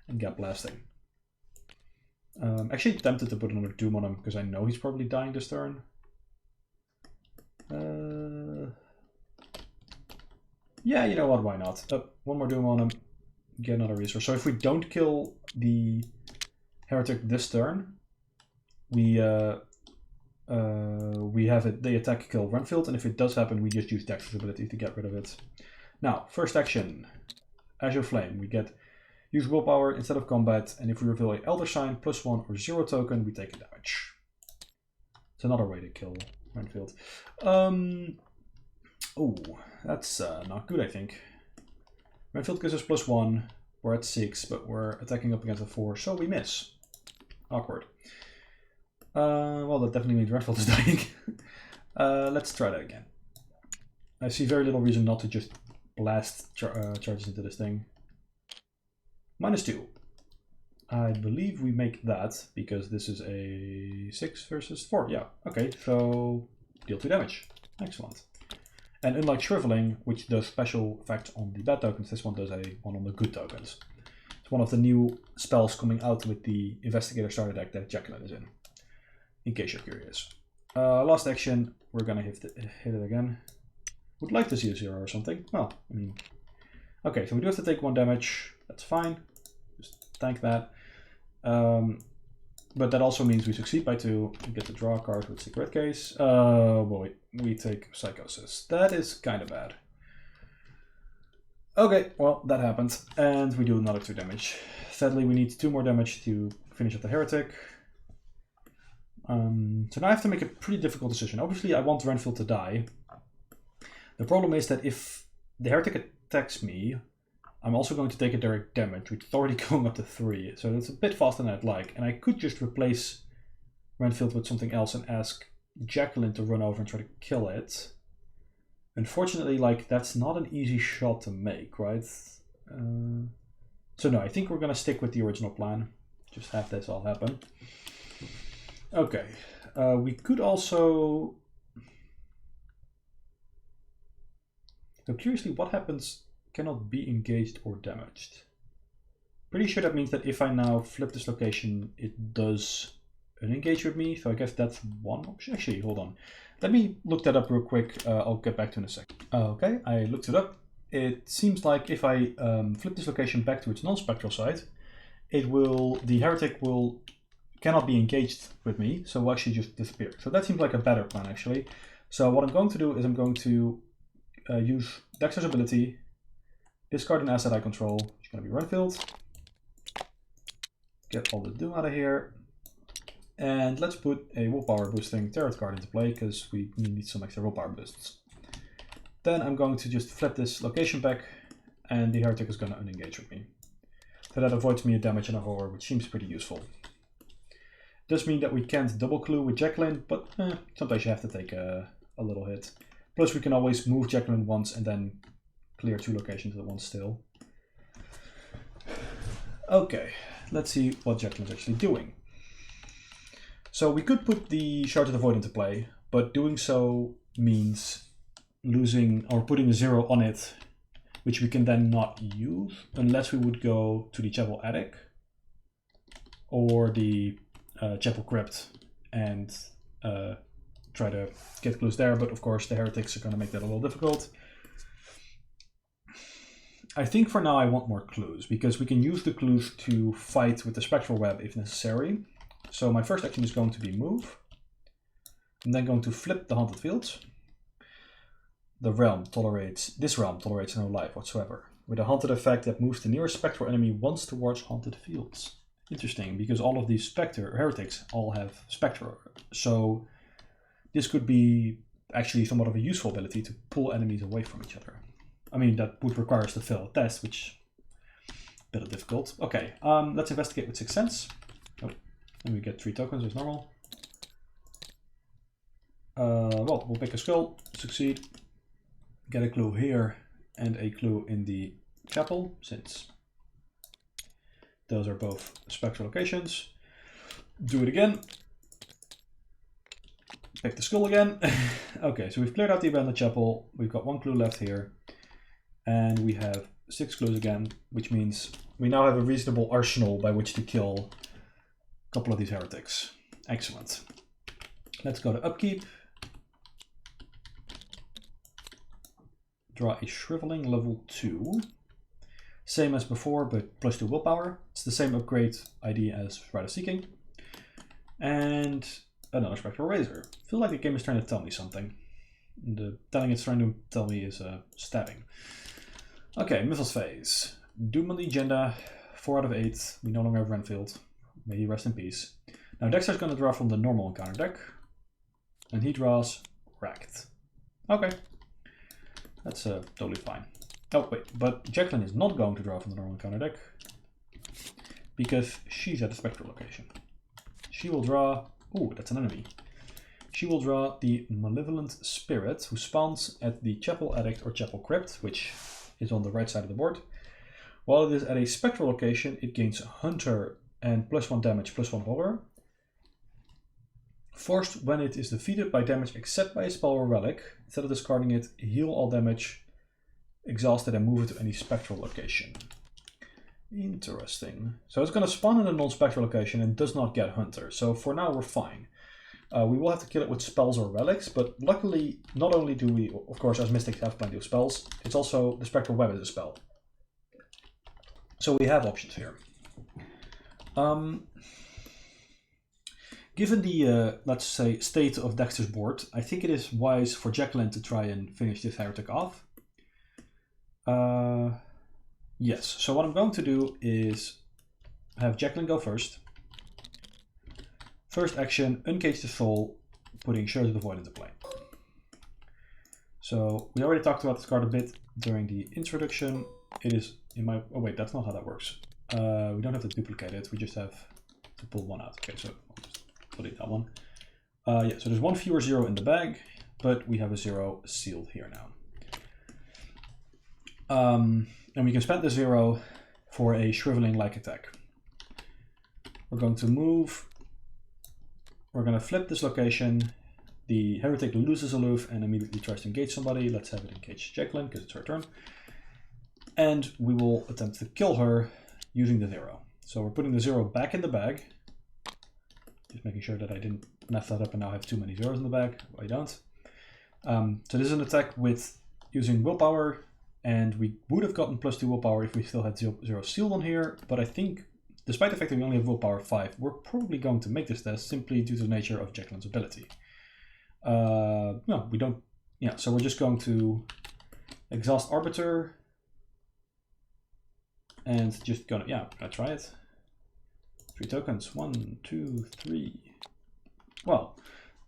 and get blasting. Actually tempted to put another Doom on him, because I know he's probably dying this turn. Yeah, you know what, why not? 1 more Doom on him, get another resource. So if we don't kill the heretic this turn, we have the attack kill Renfield, and if it does happen, we just use Dexter's ability to get rid of it. Now, first action, Azure Flame. We get use willpower instead of combat, and if we reveal a Elder Sign, +1 or 0 token, we take a damage. It's another way to kill Renfield. Oh, that's not good, I think. Renfield gives us +1. We're at 6, but we're attacking up against a 4, so we miss. Awkward. Well, that definitely means Renfield is dying. Let's try that again. I see very little reason not to just blast charges into this thing. -2. I believe we make that because this is a 6 versus 4. Yeah, okay, so deal 2 damage. Excellent. And unlike Shriveling, which does special effects on the bad tokens, this one does one on the good tokens. It's one of the new spells coming out with the Investigator starter deck that Jacqueline is in case you're curious. Last action, we're gonna hit it again. Would like to see a 0 or something. Well, I mean, okay, so we do have to take 1 damage. That's fine. Just tank that. But that also means we succeed by 2. We get to draw a card with Secret Case. Oh boy, we take Psychosis. That is kind of bad. Okay, well, that happened. And we do another 2 damage. Sadly, we need 2 more damage to finish up the Heretic. So now I have to make a pretty difficult decision. Obviously, I want Renfield to die. The problem is that if the Heretic attacks me, I'm also going to take a direct damage, which is already going up to 3. So that's a bit faster than I'd like. And I could just replace Renfield with something else and ask Jacqueline to run over and try to kill it. Unfortunately, like, that's not an easy shot to make, right? So no, I think we're going to stick with the original plan. Just have this all happen. Okay. We could also... So curiously, what happens... cannot be engaged or damaged. Pretty sure that means that if I now flip this location, it does unengage with me. So I guess that's one option. Actually, hold on. Let me look that up real quick. I'll get back to it in a sec. Okay, I looked it up. it seems like if I flip this location back to its non-spectral side, the heretic cannot be engaged with me, so will actually just disappear. So that seems like a better plan, actually. So what I'm going to do is I'm going to use Dexter's ability, discard an asset I control, which is going to be Renfield. Get all the doom out of here. And let's put a willpower boosting tarot card into play, because we need some extra willpower boosts. Then I'm going to just flip this location back, and the heretic is going to unengage with me. So that avoids me a damage and a horror, which seems pretty useful. Does mean that we can't double clue with Jacqueline, but sometimes you have to take a little hit. Plus we can always move Jacqueline once and then clear 2 locations at once still. Okay, let's see what Jacqueline's actually doing. So we could put the Shard of the Void into play, but doing so means losing or putting a 0 on it, which we can then not use unless we would go to the Chapel Attic or the Chapel Crypt and try to get clues there, but of course the heretics are going to make that a little difficult. I think for now I want more clues, because we can use the clues to fight with the Spectral Web if necessary. So my first action is going to be move. I'm then going to flip the Haunted Fields. This realm tolerates no life whatsoever, with a haunted effect that moves the nearest spectral enemy once towards haunted fields. Interesting, because all of these heretics all have Spectra, so this could be actually somewhat of a useful ability to pull enemies away from each other. I mean, that would require us to fail a test, which is a bit difficult. Okay, let's investigate with 6th Sense. Oh, and we get 3 tokens as normal. Well, we'll pick a skull, succeed, get a clue here and a clue in the chapel, since those are both spectral locations. Do it again. Pick the skull again. Okay, so we've cleared out the abandoned chapel. We've got 1 clue left here. And we have 6 clues again, which means we now have a reasonable arsenal by which to kill a couple of these heretics. Excellent. Let's go to upkeep. Draw a Shriveling level 2. Same as before, but +2 willpower. It's the same upgrade ID as Rite of Seeking. And another Spectral Razor. I feel like the game is trying to tell me something. The telling it's trying to tell me is stabbing. Okay, Mythos Phase. Doom on the agenda. 4 out of 8. We no longer have Renfield. May he rest in peace. Now Dexter's going to draw from the normal encounter deck. And he draws Wracked. Okay. That's totally fine. Oh, wait, but Jacqueline is not going to draw from the normal encounter deck, because she's at a spectral location. She will draw... Ooh, that's an enemy. She will draw the Malevolent Spirit, who spawns at the Chapel Attic or Chapel Crypt, which is on the right side of the board. While it is at a spectral location, it gains Hunter and +1 damage, +1 horror. Forced when it is defeated by damage except by a spell or relic. Instead of discarding it, heal all damage, exhaust it, and move it to any spectral location. Interesting. So it's going to spawn in a non-spectral location and does not get Hunter. So for now we're fine. We will have to kill it with spells or relics, but luckily not only do we, of course, as mystics have plenty of spells, it's also the Spectral Web is a spell. So we have options here. Given the, let's say, state of Dexter's board, I think it is wise for Jacqueline to try and finish this heretic off. Yes, so what I'm going to do is have Jacqueline go first. First action, uncage the soul, putting Shards of the Void into play. So we already talked about this card a bit during the introduction. It is in my... Oh wait, that's not how that works. We don't have to duplicate it, we just have to pull one out. Okay, so I'll just delete that one. Yeah, so there's one fewer 0 in the bag, but we have a 0 sealed here now. And we can spend the 0 for a Shriveling-like attack. We're going to move. We're going to flip this location. The heretic loses aloof and immediately tries to engage somebody. Let's have it engage Jacqueline because it's her turn. And we will attempt to kill her using the 0. So we're putting the 0 back in the bag. Just making sure that I didn't mess that up and now have too many 0s in the bag. I don't. So this is an attack with using willpower And we would have gotten +2 willpower if we still had 0 shield on here, but I think, despite the fact that we only have willpower 5, we're probably going to make this test simply due to the nature of Jacqueline's ability. No, we don't. Yeah, so we're just going to exhaust Arbiter and just gonna try it. 3 tokens. 1, 2, 3. Well,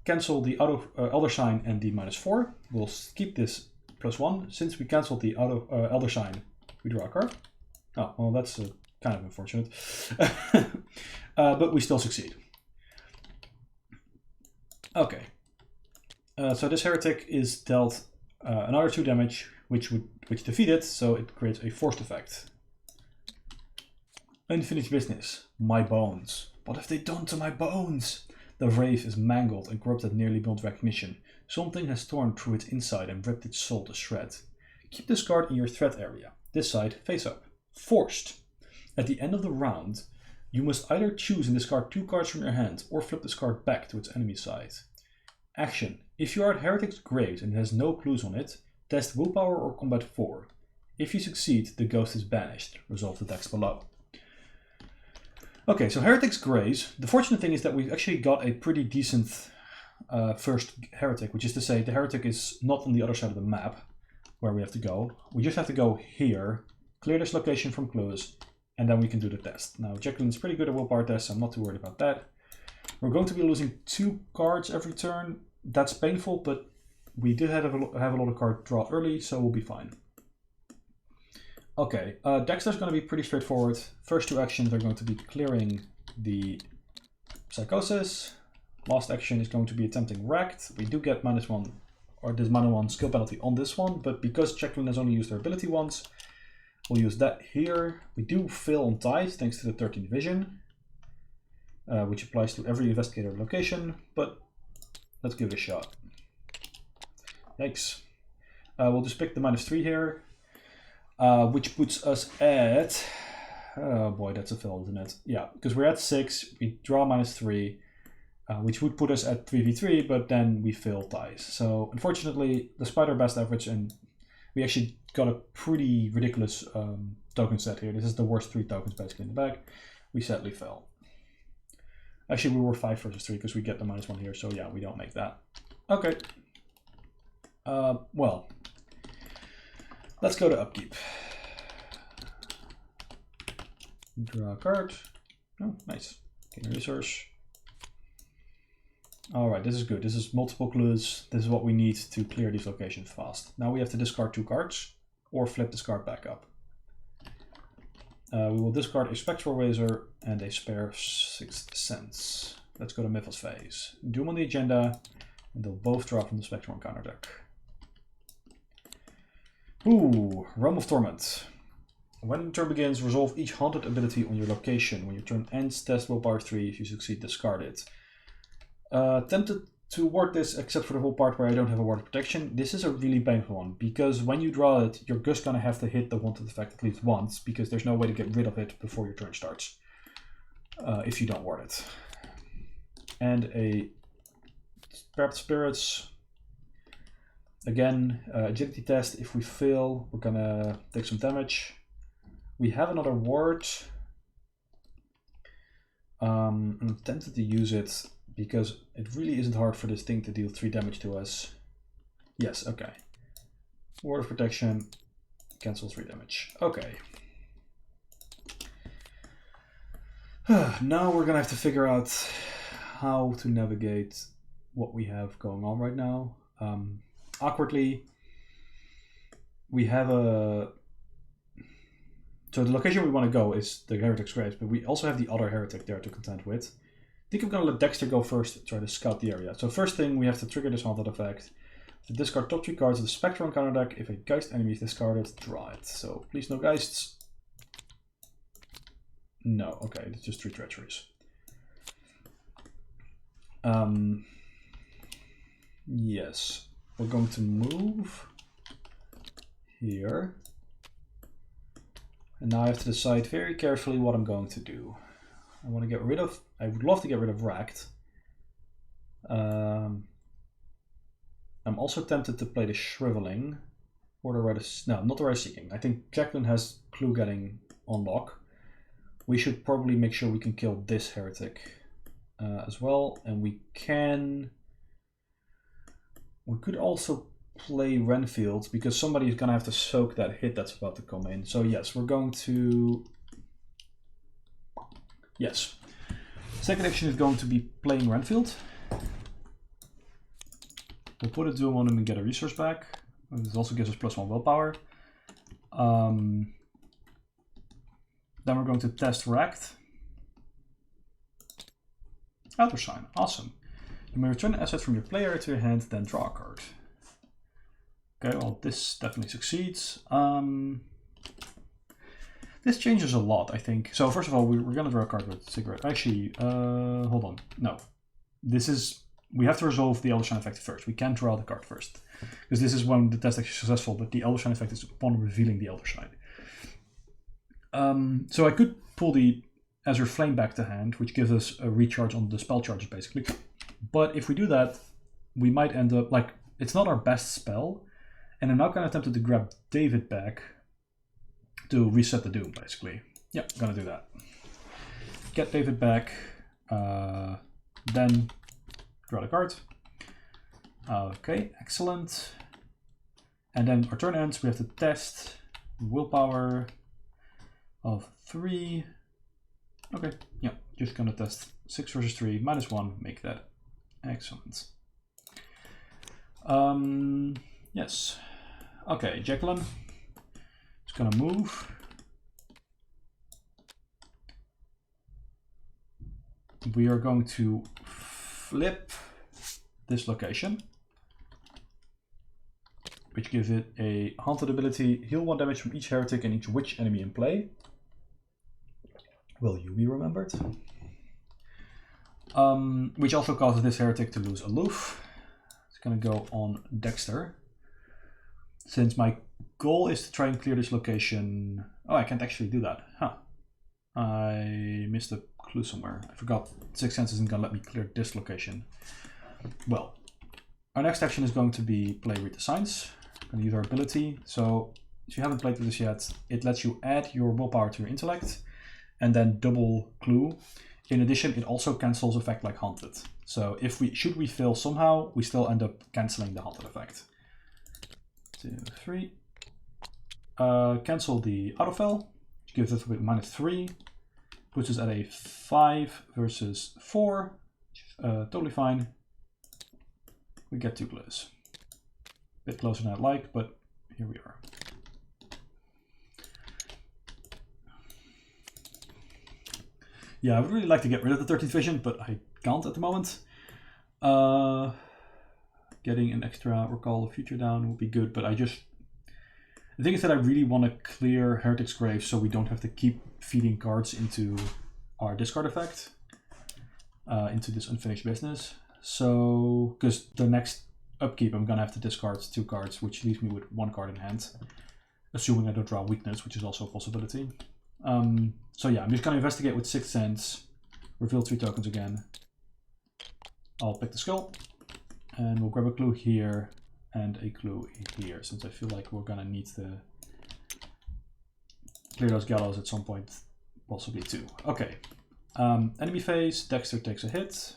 cancel the Elder Sign and the -4. We'll keep this +1. Since we cancelled the Elder Sign, we draw a card. Oh, well, that's kind of unfortunate. But we still succeed. Okay. So this heretic is dealt another 2 damage, which defeat it, so it creates a forced effect. Unfinished business. My bones. What have they done to my bones? The wraith is mangled and corrupted nearly beyond recognition. Something has torn through its inside and ripped its soul to shreds. Keep this card in your threat area. This side, face up. Forced. At the end of the round, you must either choose and discard 2 cards from your hand or flip this card back to its enemy side. Action. If you are at Heretic's Grave and it has no clues on it, test Willpower or Combat 4. If you succeed, the ghost is banished. Resolve the text below. Okay, so Heretic's Graves. The fortunate thing is that we've actually got a pretty decent first Heretic, which is to say the Heretic is not on the other side of the map where we have to go. We just have to go here, clear this location from clues, and then we can do the test. Now, Jacqueline's pretty good at willpower tests, so I'm not too worried about that. We're going to be losing 2 cards every turn. That's painful, but we did have a lot of card draw early, so we'll be fine. Okay, Dexter's going to be pretty straightforward. First 2 actions are going to be clearing the Psychosis. Last action is going to be attempting Wrecked. We do get -1, or this -1 skill penalty on this one, but because Jacqueline has only used her ability once, we'll use that here. We do fail on ties thanks to the 13th vision, which applies to every investigator location, but let's give it a shot. Yikes. We'll just pick the -3 here. Which puts us at, oh boy, that's a fail, isn't it? Yeah, because we're at 6, we draw -3, which would put us at 3v3, but then we fail ties. So unfortunately, despite our best efforts, and we actually got a pretty ridiculous token set here. This is the worst 3 tokens basically in the bag. We sadly fell. Actually, we were 5 versus 3 because we get the -1 here, so yeah, we don't make that. Okay. Well. Let's go to upkeep. Draw a card. Oh, nice. Gain a resource. Alright, this is good. This is multiple clues. This is what we need to clear these locations fast. Now we have to discard 2 cards or flip this card back up. We will discard a Spectral Razor and a spare 6th Sense. Let's go to Mythos phase. Do them on the agenda, and they'll both draw from the Spectral counter deck. Ooh, Realm of Torment. When the turn begins, resolve each haunted ability on your location. When your turn ends, test willpower 3. If you succeed, discard it. Tempted to ward this, except for the whole part where I don't have a ward of protection. This is a really painful one, because when you draw it, you're just going to have to hit the haunted effect at least once, because there's no way to get rid of it before your turn starts, if you don't ward it. And a Trapped Spirits. Again, agility test. If we fail, we're gonna take some damage. We have another ward. I'm tempted to use it because it really isn't hard for this thing to deal 3 damage to us. Yes, okay. Ward of protection, cancel 3 damage. Okay. Now we're gonna have to figure out how to navigate what we have going on right now. Awkwardly, we have a... So the location we want to go is the Heretic's Graves, but we also have the other Heretic there to contend with. I think I'm going to let Dexter go first, try to scout the area. So first thing, we have to trigger this haunted effect. To discard top 3 cards of the Spectrum counter deck. If a Geist enemy is discarded, draw it. So please no Geists. No, okay, it's just 3 treacheries. Yes. We're going to move here. And now I have to decide very carefully what I'm going to do. I want to get rid of, I would love to get rid of Wrecked. I'm also tempted to play the Shriveling Or the Rite of... No, not the Rite of Seeking. I think Jacqueline has Clue getting on lock. We should probably make sure we can kill this heretic as well. And we can... We could also play Renfield, because somebody is going to have to soak that hit that's about to come in. So yes, we're going to... Yes. Second action is going to be playing Renfield. We'll put a Doom on him and get a resource back. This also gives us +1 willpower. Then we're going to test Wrecked. Outer Sign, awesome. You may return an asset from your player to your hand, then draw a card. Okay, well this definitely succeeds. This changes a lot, I think. So first of all, we're going to draw a card with Cigarette. Actually, hold on. No, this is... We have to resolve the Elder Shine effect first. We can't draw the card first. Because this is when the test is successful, but the Elder Shine effect is upon revealing the Elder Shine. So I could pull the Azure Flame back to hand, which gives us a recharge on the spell charges, basically. But if we do that, we might end up... Like, it's not our best spell. And I'm now kind of tempted to grab David back to reset the Doom, basically. Yeah, I'm going to do that. Get David back. Then... Draw the card. Okay, excellent. And then our turn ends, we have to test willpower of 3. Okay, yeah, just gonna test 6 versus 3, -1, make that. Excellent. Yes. Okay, Jacqueline is gonna move. We are going to flip this location, which gives it a haunted ability, heal 1 damage from each heretic and each witch enemy in play. Will you be remembered? Which also causes this heretic to lose aloof. It's gonna go on Dexter. Since my goal is to try and clear this location... Oh, I can't actually do that. Huh. I missed a clue somewhere. I forgot Sixth Sense isn't going to let me clear this location. Well, our next action is going to be play Read the Signs. Going to use our ability. So, if you haven't played with this yet, it lets you add your willpower to your intellect and then double clue. In addition, it also cancels effect like Haunted. So, if we should we fail somehow, we still end up canceling the Haunted effect. 2, 3. Cancel the autofill, which gives us with -3. Puts us at a 5 versus 4, totally fine. We get 2 clues. Bit closer than I'd like, but here we are. Yeah, I would really like to get rid of the 13th vision, but I can't at the moment. Getting an extra Recall of Future down would be good, but the thing is that I really want to clear Heretic's Grave so we don't have to keep feeding cards into our discard effect, into this unfinished business. So, because the next upkeep I'm going to have to discard 2 cards, which leaves me with 1 card in hand, assuming I don't draw Weakness, which is also a possibility. So yeah, I'm just going to investigate with Sixth Sense, reveal 3 tokens again. I'll pick the skull, and we'll grab a clue here and a clue here, since I feel like we're going to need to clear those gallows at some point, possibly 2. Okay, enemy phase, Dexter takes a hit,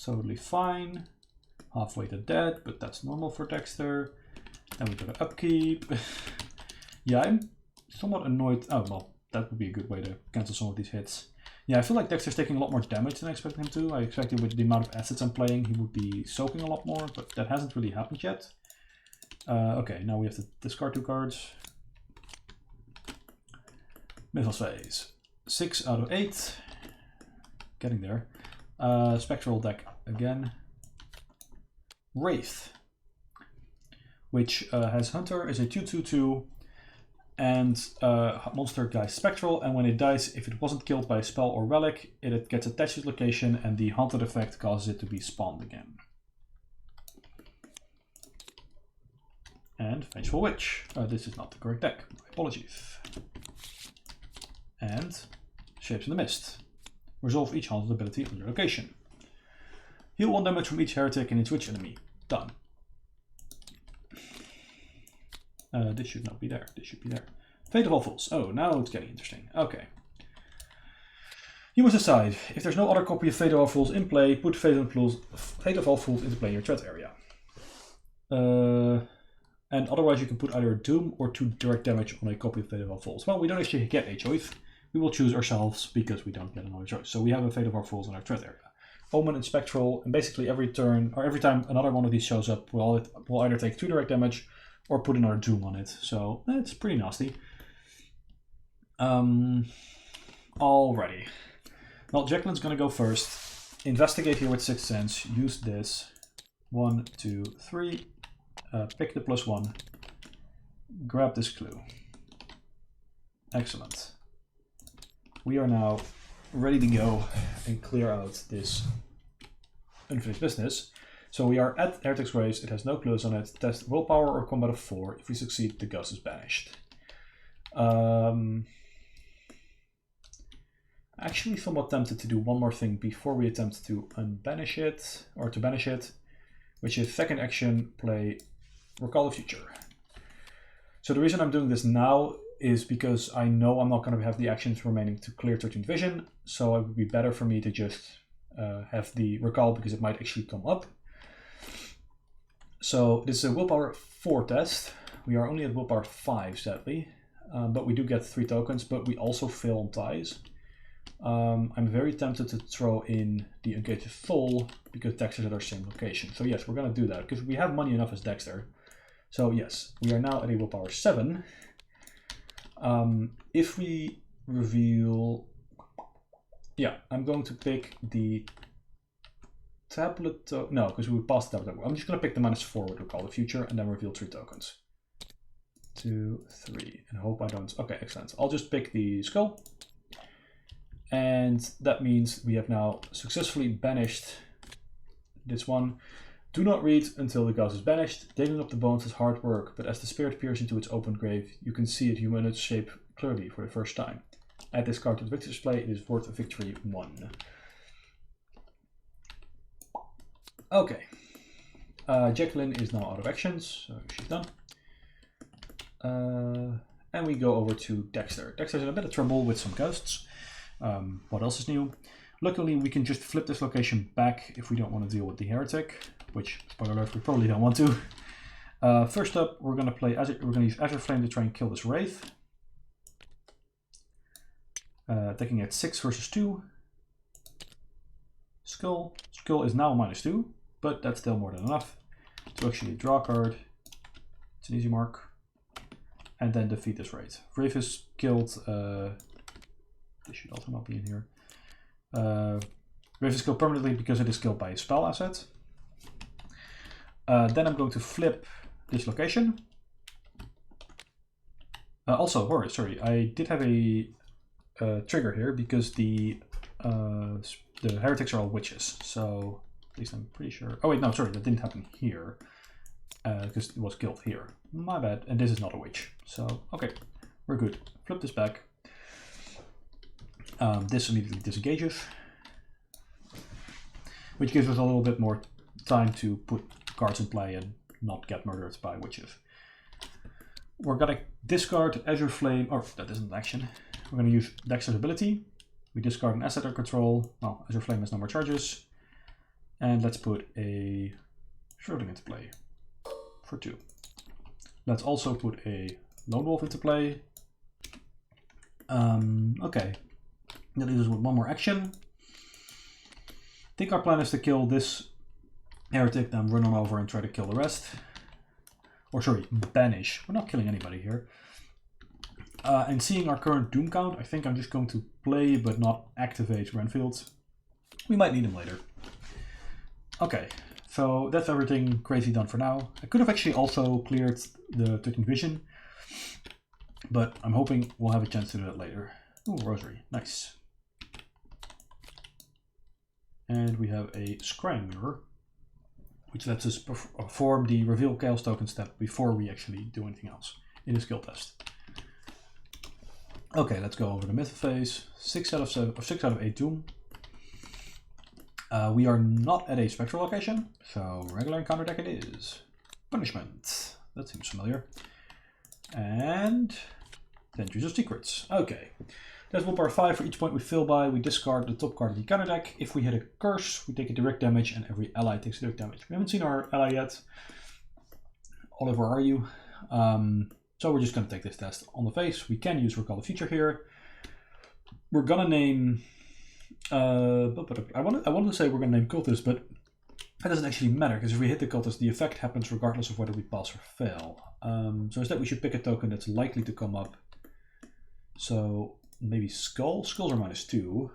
totally fine. Halfway to dead, but that's normal for Dexter. Then we got an upkeep. Yeah, I'm somewhat annoyed. Oh, well, that would be a good way to cancel some of these hits. Yeah, I feel like Dexter's taking a lot more damage than I expected him to. I expected with the amount of assets I'm playing, he would be soaking a lot more, but that hasn't really happened yet. Okay, now we have to discard 2 cards. Missiles phase. 6 out of 8. Getting there. Spectral deck again. Wraith, which has Hunter, is a 2/2/2, and monster dies Spectral, and when it dies, if it wasn't killed by a spell or relic, it gets attached to its location, and the Haunted effect causes it to be spawned again. And Vengeful Witch. This is not the correct deck, my apologies. And Shapes in the Mist. Resolve each Haunted ability on your location. Heal 1 damage from each heretic and each witch enemy. Done. This should not be there. This should be there. Fate of all fools. Oh, now it's getting interesting. Okay. You must decide. If there's no other copy of Fate of all fools in play, put Fate of all fools into play in your threat area. And otherwise you can put either Doom or 2 direct damage on a copy of Fate of all fools. Well, we don't actually get a choice. We will choose ourselves because we don't get another choice. So we have a Fate of all fools in our threat area. Omen and Spectral, and basically every turn, or every time another one of these shows up, we'll either take 2 direct damage or put another Doom on it. So it's pretty nasty. Alrighty. Well, Jacqueline's gonna go first. Investigate here with Sixth Sense. Use this. 1, 2, 3. Pick the +1. Grab this clue. Excellent. We are now ready to go and clear out this unfinished business. So we are at Heretic's Graves. It has no clues on it. Test willpower or combat of 4. If we succeed, the ghost is banished. Actually somewhat tempted to do one more thing before we attempt to unbanish it, or to banish it, which is second action, play Recall the Future. So the reason I'm doing this now is because I know I'm not going to have the actions remaining to clear 13th Vision, so it would be better for me to just have the Recall because it might actually come up. So this is a willpower 4 test. We are only at willpower 5, sadly, but we do get 3 tokens, but we also fail on ties. I'm very tempted to throw in the Uncaged Soul because Dexter's at our same location. So yes, we're going to do that because we have money enough as Dexter. So yes, we are now at a willpower 7. If we reveal... Yeah, I'm going to pick the tablet... No, because we passed the tablet. I'm just going to pick the -4 with Recall the Future and then reveal 3 tokens. 2, 3, and hope I don't... Okay, excellent. I'll just pick the skull. And that means we have now successfully banished this one. Do not read until the ghost is banished. Digging up the bones is hard work, but as the spirit peers into its open grave, you can see it human in its shape clearly for the first time. Add this card to the victor's play. It is worth a victory 1. Okay. Jacqueline is now out of actions, so she's done. And we go over to Dexter. Dexter's in a bit of trouble with some ghosts. What else is new? Luckily, we can just flip this location back if we don't want to deal with the heretic, which, spoiler alert, we probably don't want to. First up, we're going to use Azure Flame to try and kill this wraith. Attacking at 6 versus 2. Skull. Skull is now -2, but that's still more than enough to actually draw a card. It's an easy mark. And then defeat this wraith. Wraith is killed. This should also not be in here. Wraith is killed permanently because it is killed by a spell asset. Then I'm going to flip this location. Also, sorry, I did have a trigger here because the heretics are all witches. So at least I'm pretty sure. Oh wait, no, sorry, that didn't happen here because it was killed here. My bad. And this is not a witch. So okay, we're good. Flip this back. This immediately disengages, which gives us a little bit more time to put cards in play and not get murdered by witches. We're gonna discard Azure Flame, or that isn't an action. We're gonna use Dexter's ability. We discard an asset or control. Well, Azure Flame has no more charges. And let's put a Shrouding into play for 2. Let's also put a Lone Wolf into play. Okay. That leaves us with one more action. I think our plan is to kill this heretic, then run on over and try to kill the rest. Or sorry, banish. We're not killing anybody here. And seeing our current Doom count, I think I'm just going to play but not activate Renfield. We might need him later. Okay, so that's everything crazy done for now. I could have actually also cleared the 13th Vision, but I'm hoping we'll have a chance to do that later. Ooh, Rosary, nice. And we have a Scrying Mirror, which lets us perform the Reveal Chaos Token step before we actually do anything else in a skill test. Okay, let's go over the myth phase. 6 out of 8 Doom. We are not at a spectral location, so regular encounter deck it is. Punishment. That seems familiar. And then choose your secrets. Okay. There's willpower 5 for each point we fill by. We discard the top card of the counter deck. If we hit a curse, we take a direct damage, and every ally takes direct damage. We haven't seen our ally yet. Olive, where are you? So we're just going to take this test on the face. We can use Recall the Future here. We're going to name... I wanted to say we're going to name Cultist, but that doesn't actually matter, because if we hit the Cultist, the effect happens regardless of whether we pass or fail. So instead we should pick a token that's likely to come up. So maybe Skull? Skulls are -2.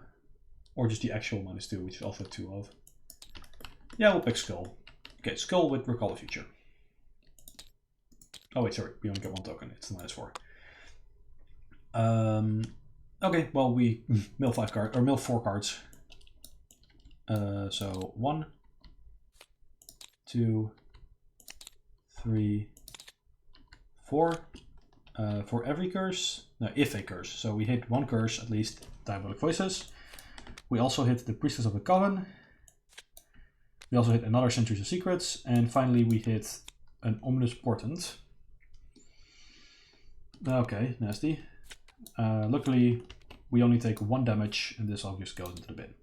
Or just the actual -2, which is also 2 of. Yeah, we'll pick Skull. Okay, Skull with Recall the Future. Oh wait, sorry, we only get one token. It's -4. Okay, well we mill 5 cards, or mill 4 cards. So 1, 2, 3, 4. For every curse, no, if a curse. So we hit 1 curse at least, Diabolic Voices. We also hit the Priestess of the Coven. We also hit another Centuries of Secrets, and finally we hit an Ominous Portent. Okay, nasty. Luckily, we only take 1 damage, and this all just goes into the bin.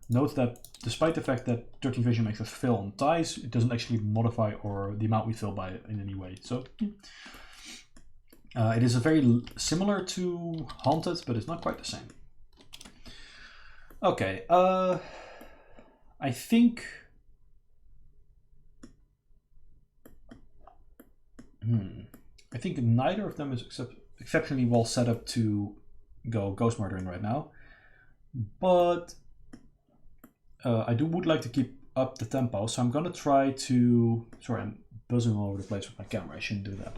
Note that despite the fact that 13th Vision makes us fill on ties, it doesn't actually modify or the amount we fill by in any way. So it is a very similar to Haunted, but it's not quite the same. Okay, I think. I think neither of them is exceptionally well set up to go Ghost Murdering right now, but I would like to keep up the tempo, so I'm gonna try to. Sorry, I'm buzzing all over the place with my camera. I shouldn't do that.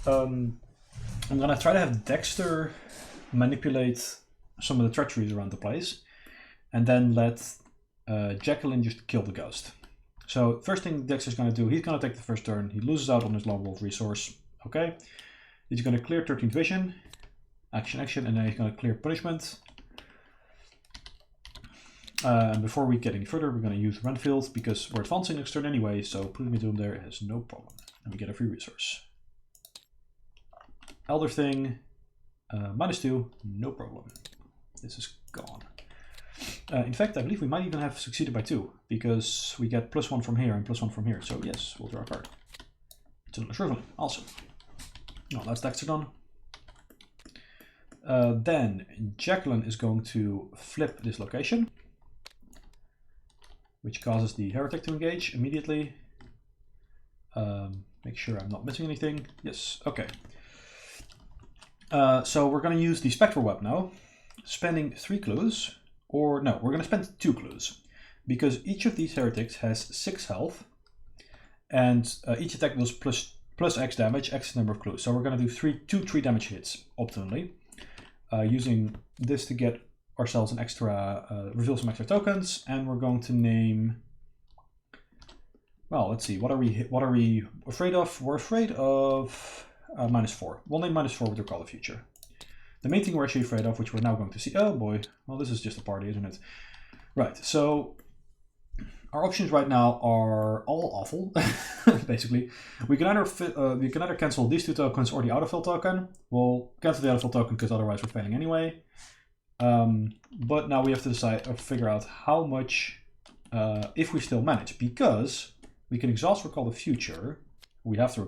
I'm gonna try to have Dexter manipulate some of the treacheries around the place, and then let Jacqueline just kill the ghost. So first thing Dexter's gonna do, he's gonna take the first turn. He loses out on his Lone Wolf resource. Okay, he's gonna clear 13th Vision, action, and then he's gonna clear Punishment. And before we get any further, we're going to use Renfield because we're advancing next turn anyway, so putting it in there is no problem. And we get a free resource. Elder Thing, -2, no problem. This is gone. In fact, I believe we might even have succeeded by 2, because we get +1 from here and +1 from here. So yes, we'll draw a card. It's another Shriveling, awesome. Well, that's Dexter done. Then Jacqueline is going to flip this location, which causes the Heretic to engage immediately. Make sure I'm not missing anything. Yes, okay. So we're going to use the Spectral Web now, spending 3 clues, or no, we're going to spend 2 clues, because each of these Heretics has 6 health, and each attack does plus X damage, X number of clues. So we're going to do 2 3 damage hits optimally, using this to get ourselves an extra, reveal some extra tokens, and we're going to name. Well, let's see. What are we afraid of? We're afraid of -4. We'll name -4 with Recall the Future. The main thing we're actually afraid of, which we're now going to see. Oh boy. Well, this is just a party, isn't it? Right. So our options right now are all awful. Basically, we can either cancel these 2 tokens or the autofill token. We'll cancel the autofill token because otherwise we're failing anyway. But now we have to decide or figure out how much, if we still manage, because we can exhaust Recall the Future. We have to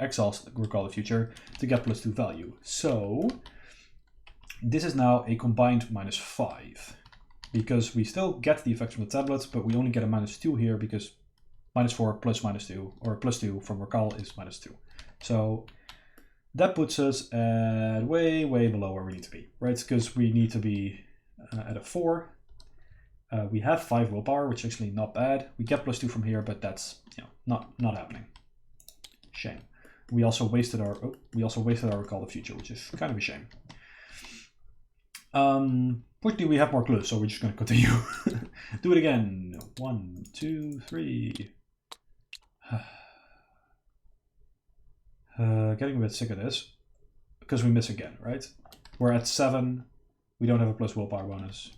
exhaust Recall the Future to get +2 value. So this is now a combined -5, because we still get the effects from the tablet, but we only get a -2 here because -4 plus -2 or +2 from Recall is -2. So that puts us at way below where we need to be, right? Because we need to be at a 4. We have 5 willpower, which is actually not bad. We get +2 from here, but that's not happening. Shame. We also wasted our Recall the Future, which is kind of a shame. Fortunately, we have more clues, so we're just going to continue. Do it again. 1, 2, 3. Getting a bit sick of this because we miss again, right? We're at 7. We don't have a plus willpower bonus.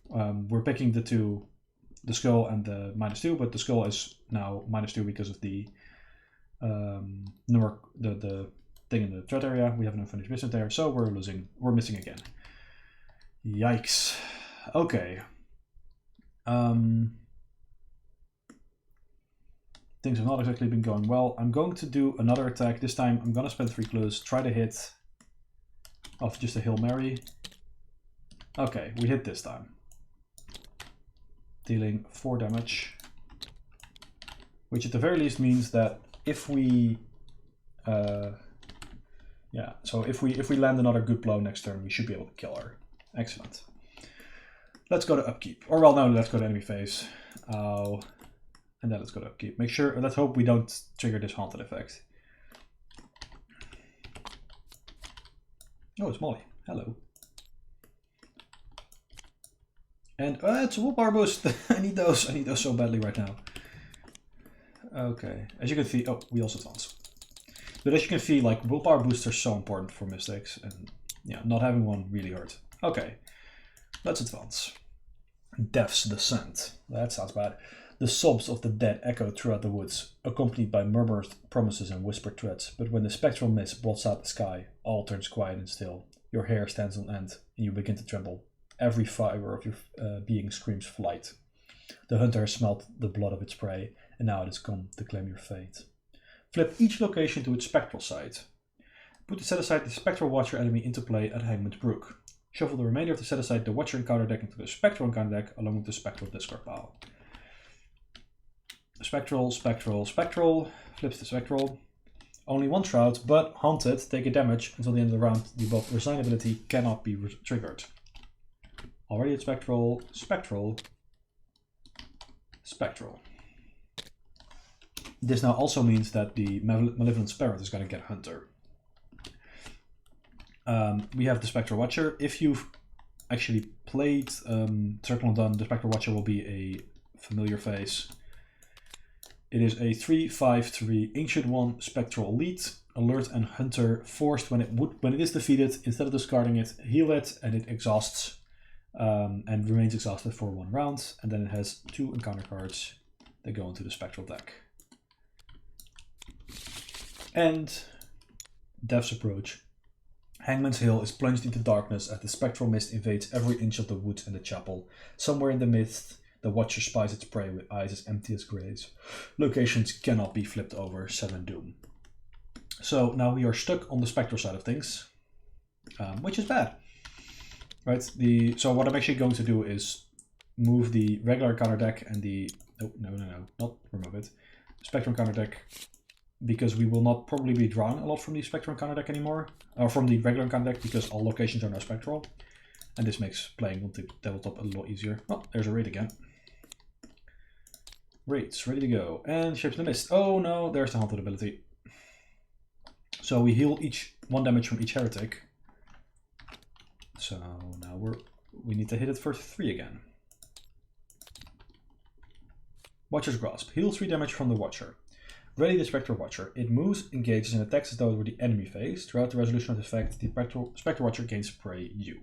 We're picking the 2, the skull and the -2, but the skull is now -2 because of the the thing in the threat area. We have an unfinished business there, so we're missing again. Yikes. Okay. Things have not exactly been going well. I'm going to do another attack. This time I'm going to spend 3 clues, try to hit off just a Hail Mary. Okay, we hit this time. Dealing 4 damage. Which at the very least means that if we if we land another good blow next turn, we should be able to kill her. Excellent. Let's go to upkeep. Or well, no, let's go to enemy phase. And then let's go to upkeep. Make sure, let's hope we don't trigger this haunted effect. Oh, it's Molly. Hello. And it's a willpower boost. I need those so badly right now. Okay, as you can see, oh, we also advance. But as you can see, like, willpower boosts are so important for Mystics, and yeah, not having one really hurt. Okay, let's advance. Death's Descent. That sounds bad. The sobs of the dead echo throughout the woods, accompanied by murmured promises and whispered threats. But when the spectral mist blots out the sky, all turns quiet and still. Your hair stands on end, and you begin to tremble. Every fiber of your being screams flight. The hunter has smelt the blood of its prey, and now it has come to claim your fate. Flip each location to its spectral side. Set aside the spectral watcher enemy into play at Hangman's Brook. Shuffle the remainder of the set aside the watcher encounter deck into the spectral encounter deck along with the spectral discard pile. Spectral, spectral, spectral. Flips the spectral. Only 1 shroud, but haunted, take a damage until the end of the round. The above resign ability cannot be triggered. Already at spectral, spectral, spectral. This now also means that the Malevolent Spirit is going to get Hunter. We have the Spectral Watcher. If you've actually played Circle and Done, the Spectral Watcher will be a familiar face. It is a 3/5/3 Ancient One Spectral Elite. Alert and Hunter forced when it is defeated. Instead of discarding it, heal it, and it exhausts and remains exhausted for 1 round. And then it has 2 encounter cards that go into the Spectral deck. And Death's Approach. Hangman's Hill is plunged into darkness as the spectral mist invades every inch of the woods and the chapel. Somewhere in the mist, the Watcher spies its prey with eyes as empty as graves. Locations cannot be flipped over, 7 doom. So now we are stuck on the spectral side of things, which is bad. Right? So what I'm actually going to do is move the regular counter deck and the... Oh, no, not remove it. Spectrum counter deck, because we will not probably be drawing a lot from the Spectrum counter deck anymore, or from the regular counter deck, because all locations are now spectral. And this makes playing on the tabletop a little easier. Oh, there's a raid again. Raids, ready to go. And Shapes in the Mist. Oh no, there's the Haunted ability. So we heal 1 damage from each heretic. So now we need to hit it for 3 again. Watcher's Grasp. Heal 3 damage from the Watcher. Ready the Spectral Watcher. It moves, engages, and attacks as though it were the enemy phase. Throughout the resolution of this effect, the Spectral Watcher gains prey U.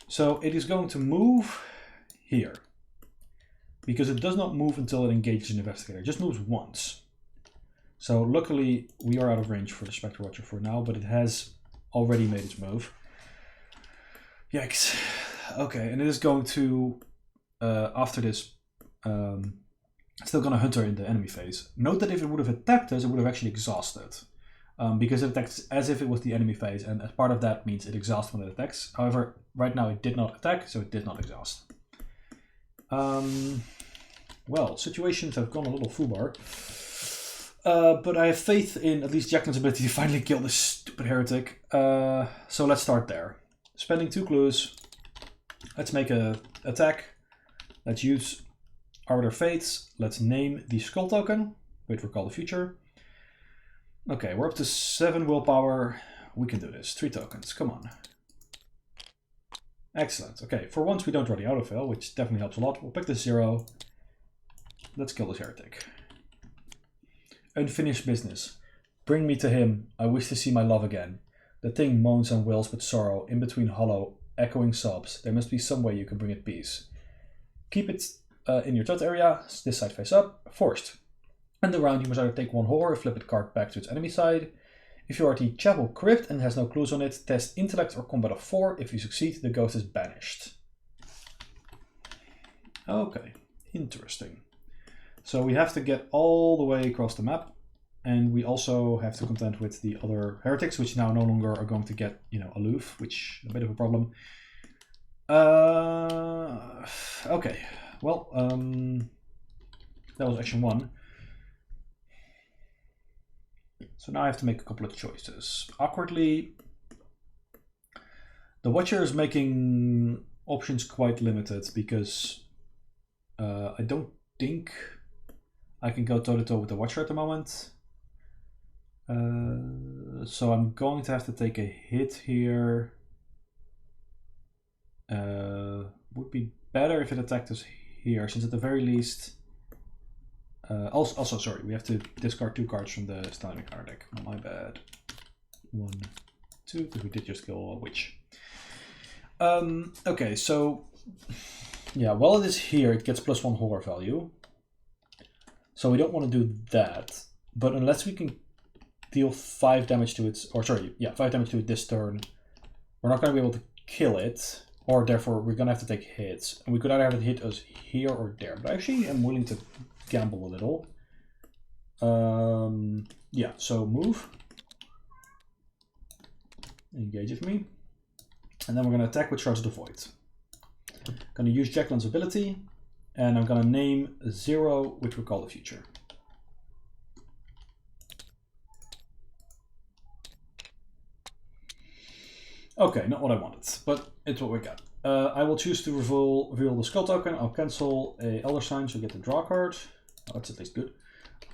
So it is going to move here. Because it does not move until it engages an investigator. It just moves once. So luckily we are out of range for the Spectral Watcher for now, but it has already made its move. Yikes. Okay, and it is going to, after this, still going to Hunter in the enemy phase. Note that if it would have attacked us, it would have actually exhausted. Because it attacks as if it was the enemy phase, and as part of that means it exhausts when it attacks. However, right now it did not attack, so it did not exhaust. Well, situations have gone a little foobar. But I have faith in at least Jacqueline's ability to finally kill this stupid heretic. So let's start there. Spending 2 clues. Let's make an attack. Let's use Arbiter Fates. Let's name the Skull token. Wait for Call the Future. Okay, we're up to 7 willpower. We can do this. 3 tokens. Come on. Excellent. Okay, for once we don't draw the autofill, which definitely helps a lot. We'll pick the 0. Let's kill this heretic. Unfinished business. Bring me to him. I wish to see my love again. The thing moans and wails with sorrow, in between hollow, echoing sobs. There must be some way you can bring it peace. Keep it in your threat area, this side face up. Forced. End the round, you must either take one horror or flip a card back to its enemy side. If you are the Chapel Crypt and has no clues on it, test Intellect or Combat of 4. If you succeed, the ghost is banished. Okay, interesting. So we have to get all the way across the map, and we also have to contend with the other heretics, which now no longer are going to get, aloof, which is a bit of a problem. Okay, well, that was action 1. So now I have to make a couple of choices. Awkwardly, the Watcher is making options quite limited because I don't think I can go toe-to-toe with the Watcher at the moment. So I'm going to have to take a hit here. Would be better if it attacked us here, since at the very least... also, sorry, we have to discard 2 cards from the Styling card deck. My bad. 1, 2, because we did just kill a witch. Okay, so... Yeah, while it is here, it gets +1 horror value. So we don't want to do that. But unless we can deal 5 damage to it, 5 damage to it this turn, we're not going to be able to kill it. Or therefore, we're going to have to take hits. And we could either have it hit us here or there. But actually, I'm willing to gamble a little. Yeah, so move. Engage with me. And then we're going to attack with Shards of the Void. I'm going to use Jacqueline's ability. And I'm going to name 0, which we call the future. Okay, not what I wanted, but it's what we got. I will choose to reveal the skull token. I'll cancel a Elder Sign, so get the draw card. Oh, that's at least good.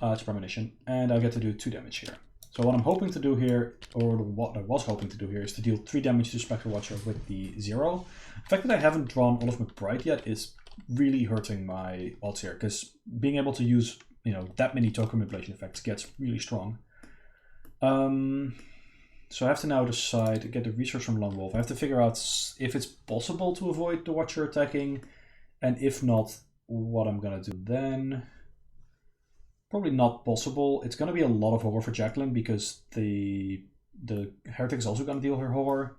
It's premonition, and I get to do 2 damage here. So what I'm hoping to do here, or what I was hoping to do here, is to deal 3 damage to Spectral Watcher with the 0. The fact that I haven't drawn Olaf McBride yet is really hurting my odds here, because being able to use that many token manipulation effects gets really strong. So I have to now decide to get the research from Lone Wolf. I have to figure out if it's possible to avoid the Watcher attacking, and if not, what I'm gonna do then. Probably not possible. It's gonna be a lot of horror for Jacqueline because the heretic is also gonna deal her horror.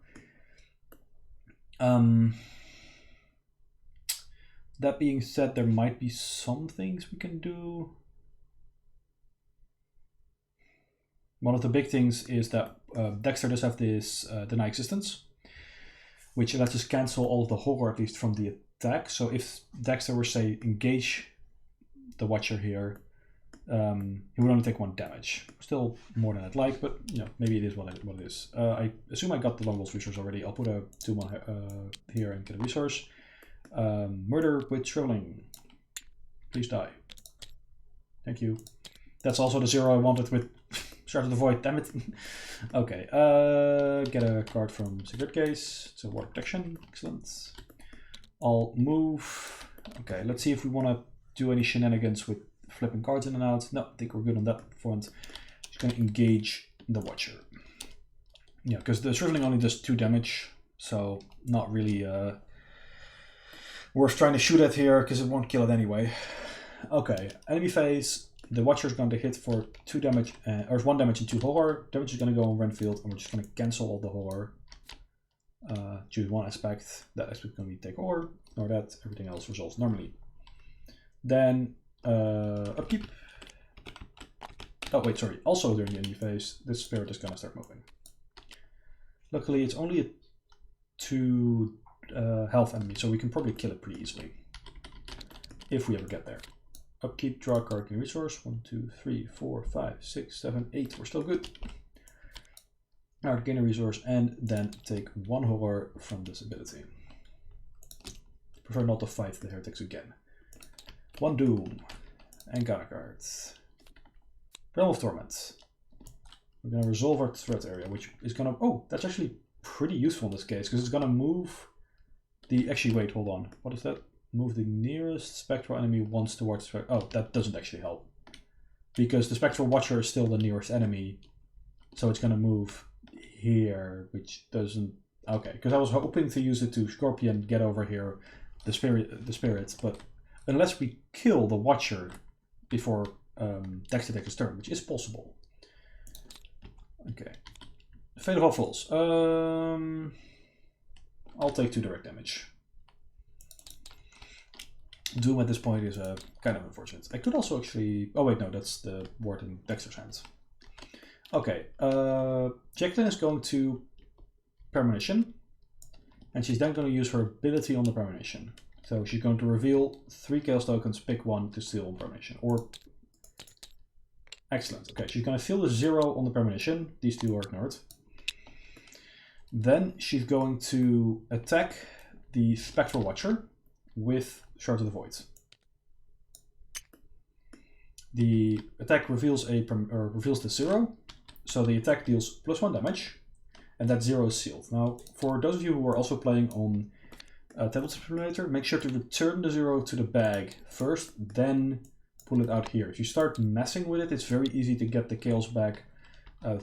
That being said, there might be some things we can do. One of the big things is that Dexter does have this deny existence, which lets us cancel all of the horror, at least from the attack. So if Dexter were, say, engage the Watcher here, he would only take 1 damage. Still more than I'd like, but maybe it is what it is. I assume I got the Lone Wolf's resource already. I'll put a 2-1 here and get a resource. Murder with Shriveling. Please die. Thank you. That's also the 0 I wanted with Shards of the Void, damn it. Okay, get a card from Secret Case. It's a War Protection, excellent. I'll move. Okay, let's see if we want to do any shenanigans with flipping cards in and out. No, I think we're good on that front. Just going to engage the Watcher. Yeah, because the Shriveling only does 2 damage, so not really worth trying to shoot at here, because it won't kill it anyway. Okay, enemy phase. The Watcher is going to hit for 2 damage, or 1 damage and 2 horror. Damage is going to go on Renfield, and we're just going to cancel all the horror. Choose 1 aspect. That aspect is going to be take horror. Ignore that. Everything else resolves normally. Then upkeep. Oh wait, sorry. Also during the enemy phase, this spirit is going to start moving. Luckily, it's only a 2 health enemy, so we can probably kill it pretty easily if we ever get there. Upkeep, draw a card, gain resource. 1, 2, 3, 4, 5, 6, 7, 8. We're still good. Alright, gain a resource and then take 1 horror from this ability. Prefer not to fight the heretics again. 1 doom. Encounter cards. Realm of Torment. We're going to resolve our threat area, which is going to... Oh, that's actually pretty useful in this case, because it's going to move the... Actually, wait, hold on. What is that? Move the nearest spectral enemy once towards... Oh, that doesn't actually help. Because the Spectral Watcher is still the nearest enemy. So it's going to move here, which doesn't... Okay, because I was hoping to use it to Scorpion, get over here, the spirits, but unless we kill the Watcher before Dexter takes his turn, which is possible. Okay. Fate of all fools. I'll take 2 direct damage. Doom at this point is kind of unfortunate. I could also actually... Oh wait, no, that's the ward in Dexter's hands. Okay, Jacqueline is going to Premonition, and she's then going to use her ability on the Premonition. So she's going to reveal 3 Chaos tokens, pick 1 to steal on Premonition. Or... Excellent. Okay, she's going to steal the 0 on the Premonition. These 2 are ignored. Then she's going to attack the Spectral Watcher with Shard of the Void. The attack reveals the 0, so the attack deals +1 damage, and that 0 is sealed. Now, for those of you who are also playing on Tabletop Simulator, make sure to return the 0 to the bag first, then pull it out here. If you start messing with it, it's very easy to get the Chaos bag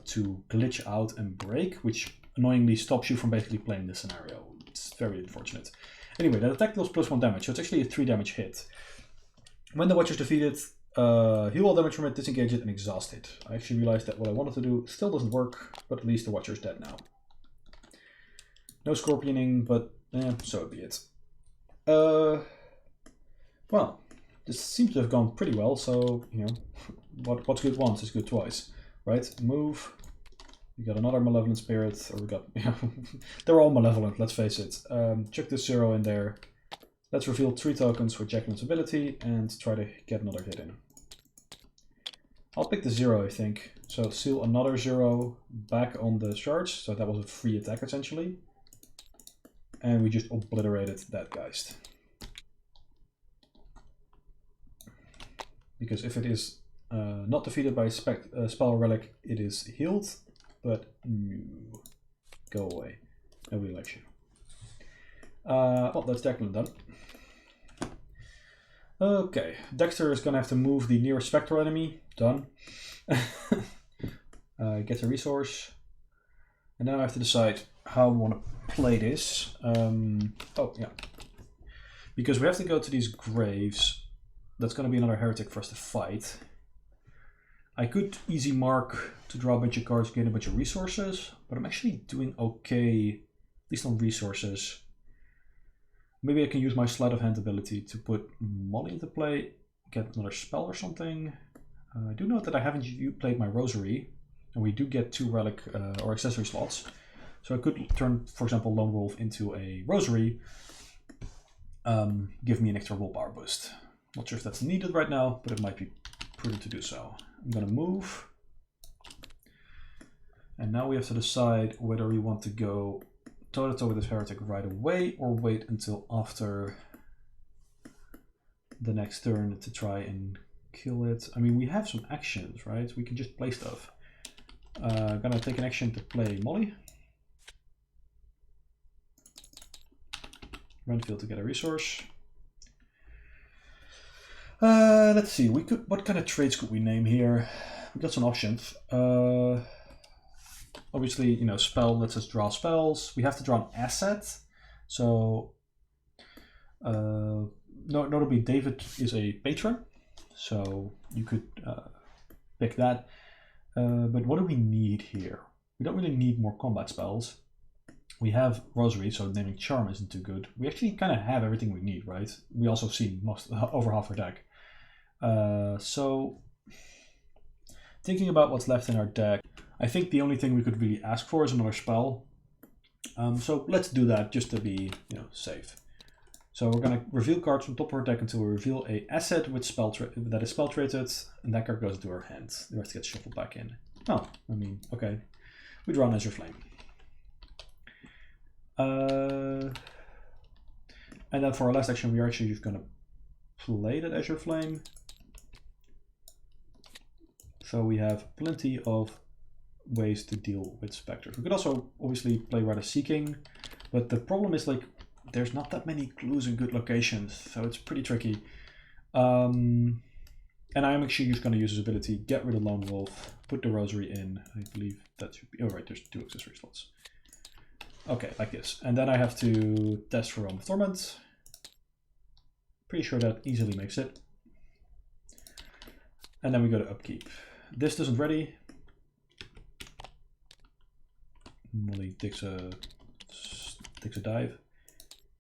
to glitch out and break, which annoyingly stops you from basically playing this scenario. It's very unfortunate. Anyway, that attack deals +1 damage, so it's actually a 3 damage hit. When the Watcher is defeated, heal all damage from it, disengage it, and exhaust it. I actually realized that what I wanted to do still doesn't work, but at least the Watcher is dead now. No scorpioning, but so be it. Well, this seems to have gone pretty well, so, you know, what's good once is good twice, right? Move. We got another Malevolent Spirit, or we got, they're all malevolent, let's face it. Chuck this 0 in there. Let's reveal 3 tokens for Jacqueline's ability and try to get another hit in. I'll pick the 0, I think. So seal another 0 back on the shards, so that was a free attack essentially. And we just obliterated that Geist. Because if it is not defeated by Spell Relic, it is healed. But no, go away. Nobody likes you. Well, that's Jacqueline done. Okay, Dexter is gonna have to move the nearest spectral enemy. Done. Get a resource. And now I have to decide how I want to play this. Oh, yeah. Because we have to go to these graves. That's gonna be another heretic for us to fight. I could easy mark to draw a bunch of cards, gain a bunch of resources, but I'm actually doing okay, at least on resources. Maybe I can use my sleight of hand ability to put Molly into play, get another spell or something. I do note that I haven't played my Rosary, and we do get 2 relic or accessory slots. So I could turn, for example, Lone Wolf into a Rosary, give me an extra willpower boost. Not sure if that's needed right now, but it might be prudent to do so. I'm going to move. And now we have to decide whether we want to go toe-to-toe with this heretic right away or wait until after the next turn to try and kill it. I mean, we have some actions, right? We can just play stuff. Gonna take an action to play Molly. Renfield to get a resource. Let's see. We could. What kind of trades could we name here? We got some options. Obviously, you know, spell lets us draw spells. We have to draw an asset. So, notably, David is a patron, so you could pick that. But what do we need here? We don't really need more combat spells. We have Rosary, so naming Charm isn't too good. We actually kind of have everything we need, right? We also see over half our deck. So, thinking about what's left in our deck, I think the only thing we could really ask for is another spell. So let's do that just to be, you know, safe. So we're going to reveal cards from top of our deck until we reveal a asset with that is spell traded, and that card goes into our hand. The rest gets shuffled back in. Oh, I mean, okay. We draw an Azure Flame. And then for our last action, we are actually just going to play that Azure Flame. So we have plenty of ways to deal with specters. We could also obviously play Rather Seeking, but the problem is, like, there's not that many clues in good locations, so it's pretty tricky. And I'm actually just going to use his ability, get rid of Lone Wolf, put the Rosary in. I believe that should be... Oh, right, there's 2 accessory slots. Okay, like this. And then I have to test for Realm of Torment. Pretty sure that easily makes it. And then we go to upkeep. This doesn't ready. Molly takes a dive.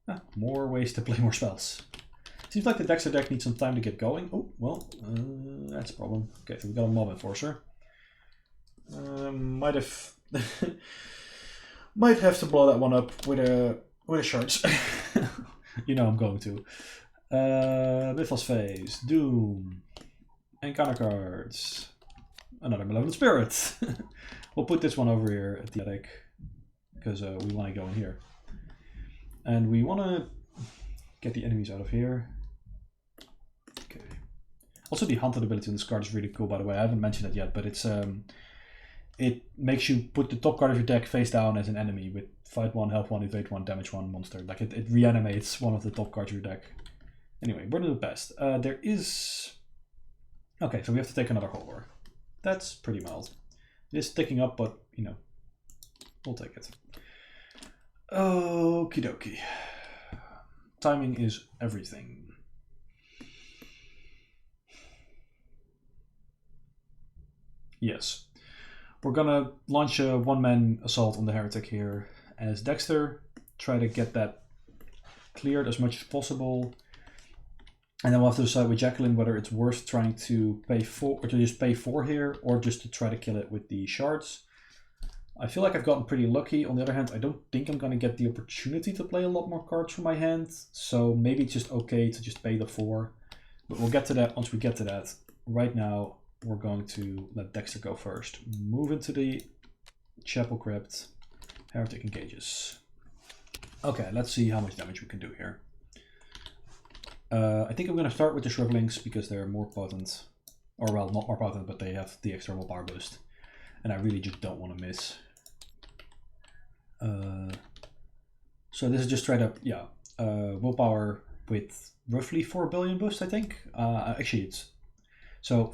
Ah, more ways to play more spells. Seems like the Dexter deck needs some time to get going. Oh, well, that's a problem. Okay, so we got a Mob Enforcer. Might have might have to blow that one up with a shards. You know I'm going to. Mythos Phase, Doom, Encounter cards, another Malevolent Spirit. We'll put this one over here at the attic because we want to go in here, and we want to get the enemies out of here. Okay. Also, the Hunted ability on this card is really cool, by the way. I haven't mentioned it yet, but it's it makes you put the top card of your deck face down as an enemy with fight 1, health 1, evade 1, damage 1 monster. Like it reanimates one of the top cards of your deck. Anyway, we're doing the best. There is... Okay, so we have to take another horror. That's pretty mild. It is sticking up, but, you know, we'll take it. Okie dokie. Timing is everything. Yes. We're gonna launch a one-man assault on the heretic here as Dexter. Try to get that cleared as much as possible. And then we'll have to decide with Jacqueline whether it's worth trying to pay 4 or to just pay 4 here, or just to try to kill it with the shards. I feel like I've gotten pretty lucky. On the other hand, I don't think I'm going to get the opportunity to play a lot more cards from my hand. So maybe it's just okay to just pay the 4. But we'll get to that once we get to that. Right now, we're going to let Dexter go first. Move into the Chapel Crypt. Heretic engages. Okay, let's see how much damage we can do here. I think I'm going to start with the Shrivelings because they're more potent. Or, well, not more potent, but they have the external power boost. And I really just don't want to miss. So this is just straight up, yeah, willpower with roughly 4 billion boost, I think. Actually, it's so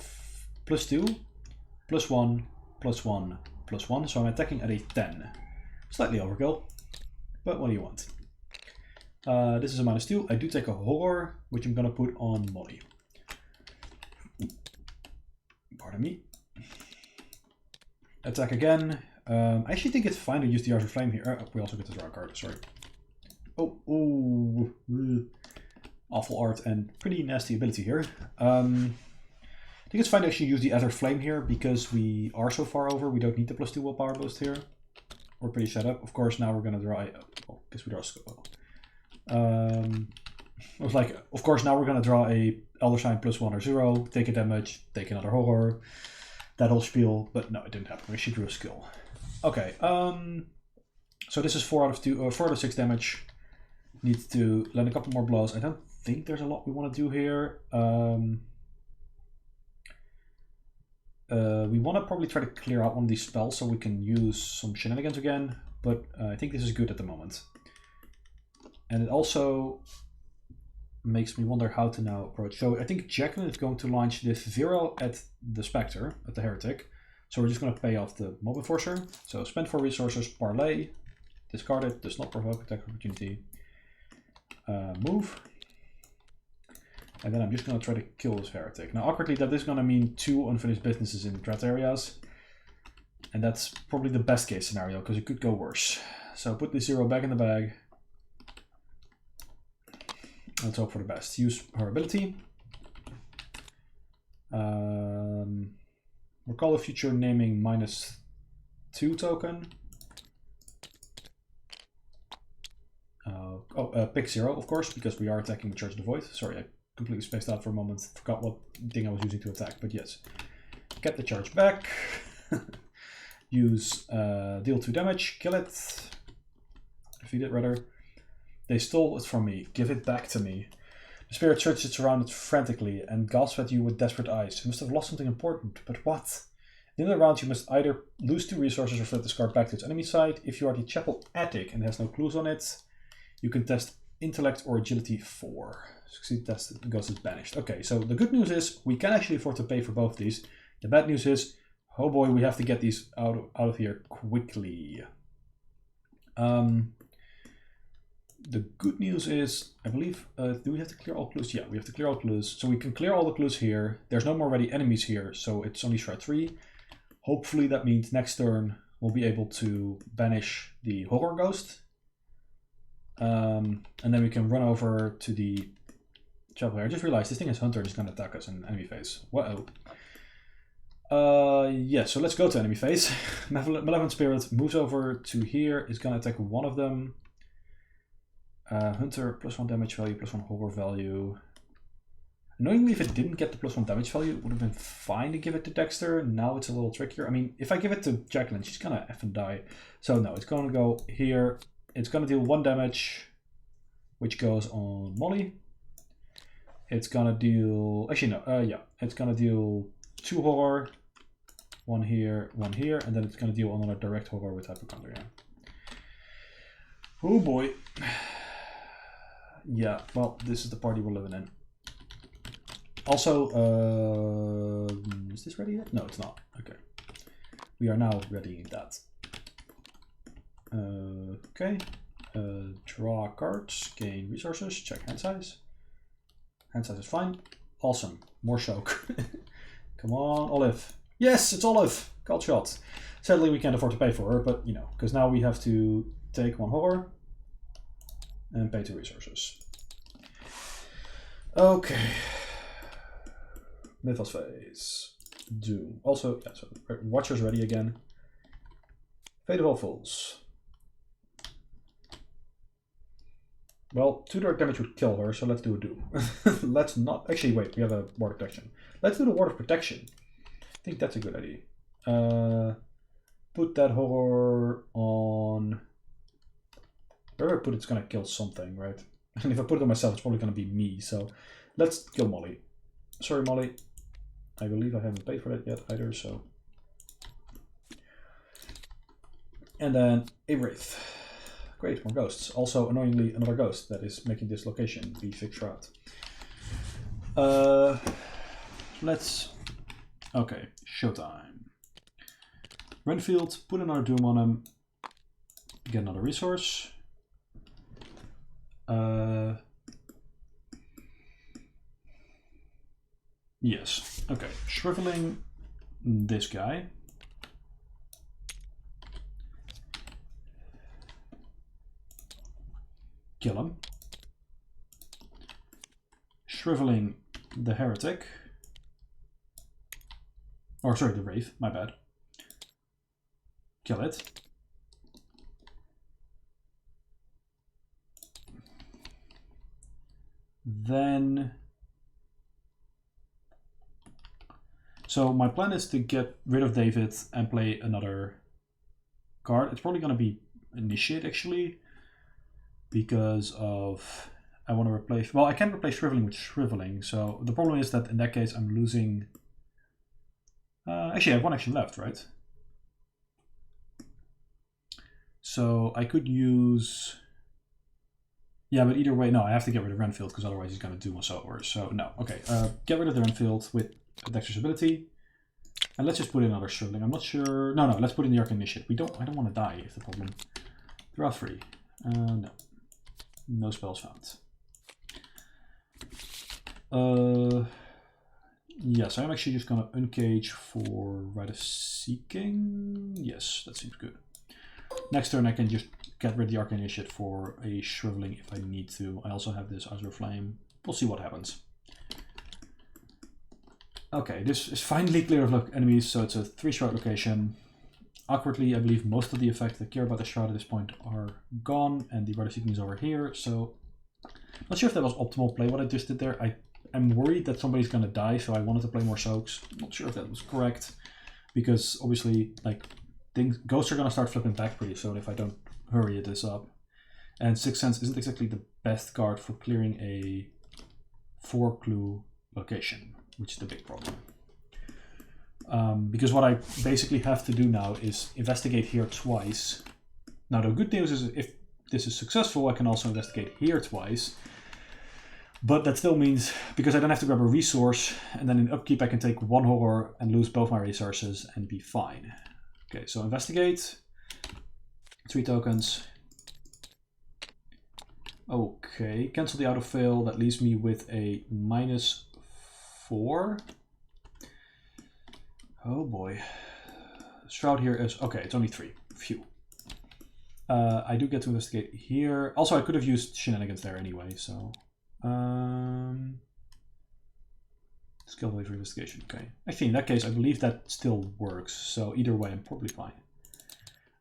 +2, +1, +1, +1. So I'm attacking at a 10. Slightly overkill, but what do you want? This is a -2. I do take a horror, which I'm gonna put on Molly. Pardon me. Attack again. I actually think it's fine to use the Archer Flame here. We also get to draw a card, sorry. Oh, awful art and pretty nasty ability here. I think it's fine to actually use the Ether Flame here because we are so far over. We don't need the +2 willpower boost here. We're pretty set up. Of course, now we're going to draw a... Oh, I guess we draw a skull. I was like, of course, now we're going to draw a Elder Sign +1 or 0, take a damage, take another horror. That whole spiel, but no, it didn't happen. We actually drew a skill. Okay, so this is 4 out of 6 damage. Need to land a couple more blows. I don't think there's a lot we want to do here. We want to probably try to clear out one of these spells so we can use some shenanigans again, but I think this is good at the moment. And it also makes me wonder how to now approach. So I think Jacqueline is going to launch this Vero at the Spectre, at the Heretic. So we're just going to pay off the Mob Enforcer. So spend 4 resources, parlay, discard it, does not provoke attack opportunity. Move. And then I'm just going to try to kill this Heretic. Now awkwardly that is going to mean 2 unfinished businesses in threat areas. And that's probably the best case scenario because it could go worse. So put the 0 back in the bag. Let's hope for the best. Use her ability. Recall a future naming -2 token. Pick 0, of course, because we are attacking with Church of the Void. Sorry, I completely spaced out for a moment. Forgot what thing I was using to attack, but yes. Get the charge back. Use deal 2 damage. Kill it. Defeat it, rather. They stole it from me. Give it back to me. The spirit searches around it frantically and gasps at you with desperate eyes. You must have lost something important, but what? In the round, you must either lose 2 resources or flip this card back to its enemy side. If you are the Chapel Attic and has no clues on it, you can test Intellect or Agility 4. Succeed test, the ghost is banished. Okay, so the good news is we can actually afford to pay for both these. The bad news is, oh boy, we have to get these out of here quickly. The good news is, I believe, do we have to clear all clues? Yeah, we have to clear all clues. So we can clear all the clues here. There's no more ready enemies here, so it's only Shroud 3. Hopefully that means next turn we'll be able to banish the horror ghost. And then we can run over to the chapel here. I just realized this thing is Hunter and it's going to attack us in enemy phase. Whoa. Yeah, so let's go to enemy phase. Malevolent Spirit moves over to here. It's going to attack one of them. Hunter, +1 damage value, +1 horror value. Annoyingly, if it didn't get the +1 damage value, it would have been fine to give it to Dexter. Now it's a little trickier. I mean, if I give it to Jacqueline, she's gonna effing die. So no, it's gonna go here. It's gonna deal 1 damage, which goes on Molly. It's gonna deal... Actually, no. Yeah. It's gonna deal 2 horror. 1 here, 1 here. And then it's gonna deal another direct horror with hypochondria. Oh boy. Yeah, well, this is the party we're living in. Also, is this ready yet? No, it's not. Okay. We are now readying that. Okay. Draw cards, gain resources, check hand size. Hand size is fine. Awesome. More soak. Come on, Olive. Yes, it's Olive. Called shot. Sadly, we can't afford to pay for her, but you know, because now we have to take 1 horror and pay 2 resources. Okay. Mythos phase. Doom. Also, yeah, so Watcher's ready again. Fate of All Fools. Well, 2 direct damage would kill her, so let's do a Doom. Let's not... Actually, wait, we have a Ward of Protection. Let's do the Ward of Protection. I think that's a good idea. Put that horror on... Wherever I put it's gonna kill something, right? And if I put it on myself, it's probably gonna be me, so let's kill Molly. Sorry, Molly. I believe I haven't paid for that yet either, so... And then a Wraith. Great, more ghosts. Also, annoyingly, another ghost that is making this location be fixed route. Let's... Okay, showtime. Renfield, put another Doom on him. Get another resource. Yes. Okay. Shriveling this guy. Kill him. Shriveling the heretic. Or sorry, the Wraith, my bad. Kill it. Then... So my plan is to get rid of David and play another card. It's probably going to be Initiate, actually, because of... I want to replace... Well, I can't replace Shriveling with Shriveling, so the problem is that in that case I'm losing... actually, I have 1 action left, right? So I could use... Yeah, but either way, no, I have to get rid of Renfield, because otherwise he's going to do us over. So, no. Okay, get rid of the Renfield with Dexter's ability. And let's just put in another Shriveling. I'm not sure... No, let's put in the Arc Initiate. I don't want to die, is the problem. Draw 3. No. No spells found. Yes, I'm actually just going to uncage for Rite of Seeking. Yes, that seems good. Next turn I can just get rid of the Arc Initiate for a Shriveling if I need to. I also have this Azure Flame. We'll see what happens. Okay, this is finally clear of enemies, so it's a 3-shroud location. Awkwardly, I believe most of the effects that care about the shroud at this point are gone, and the Rite of Seeking is over here, so... Not sure if that was optimal play, what I just did there. I'm worried that somebody's gonna die, so I wanted to play more soaks. Not sure if that was correct, because obviously, like, ghosts are gonna start flipping back pretty soon if I don't hurry this up. And Sixth Sense isn't exactly the best card for clearing a 4-clue location, which is the big problem. Because what I basically have to do now is investigate here twice. Now the good news is if this is successful, I can also investigate here twice. But that still means, because I don't have to grab a resource, and then in upkeep I can take 1 horror and lose both my resources and be fine. Okay, so investigate. 3 tokens. Okay, cancel the autofill. That leaves me with a -4. Oh boy. Shroud here is... Okay, it's only 3. Phew. I do get to investigate here. Also, I could have used shenanigans there anyway, so... Skill value for investigation, okay. Actually, in that case, I believe that still works, so either way, I'm probably fine.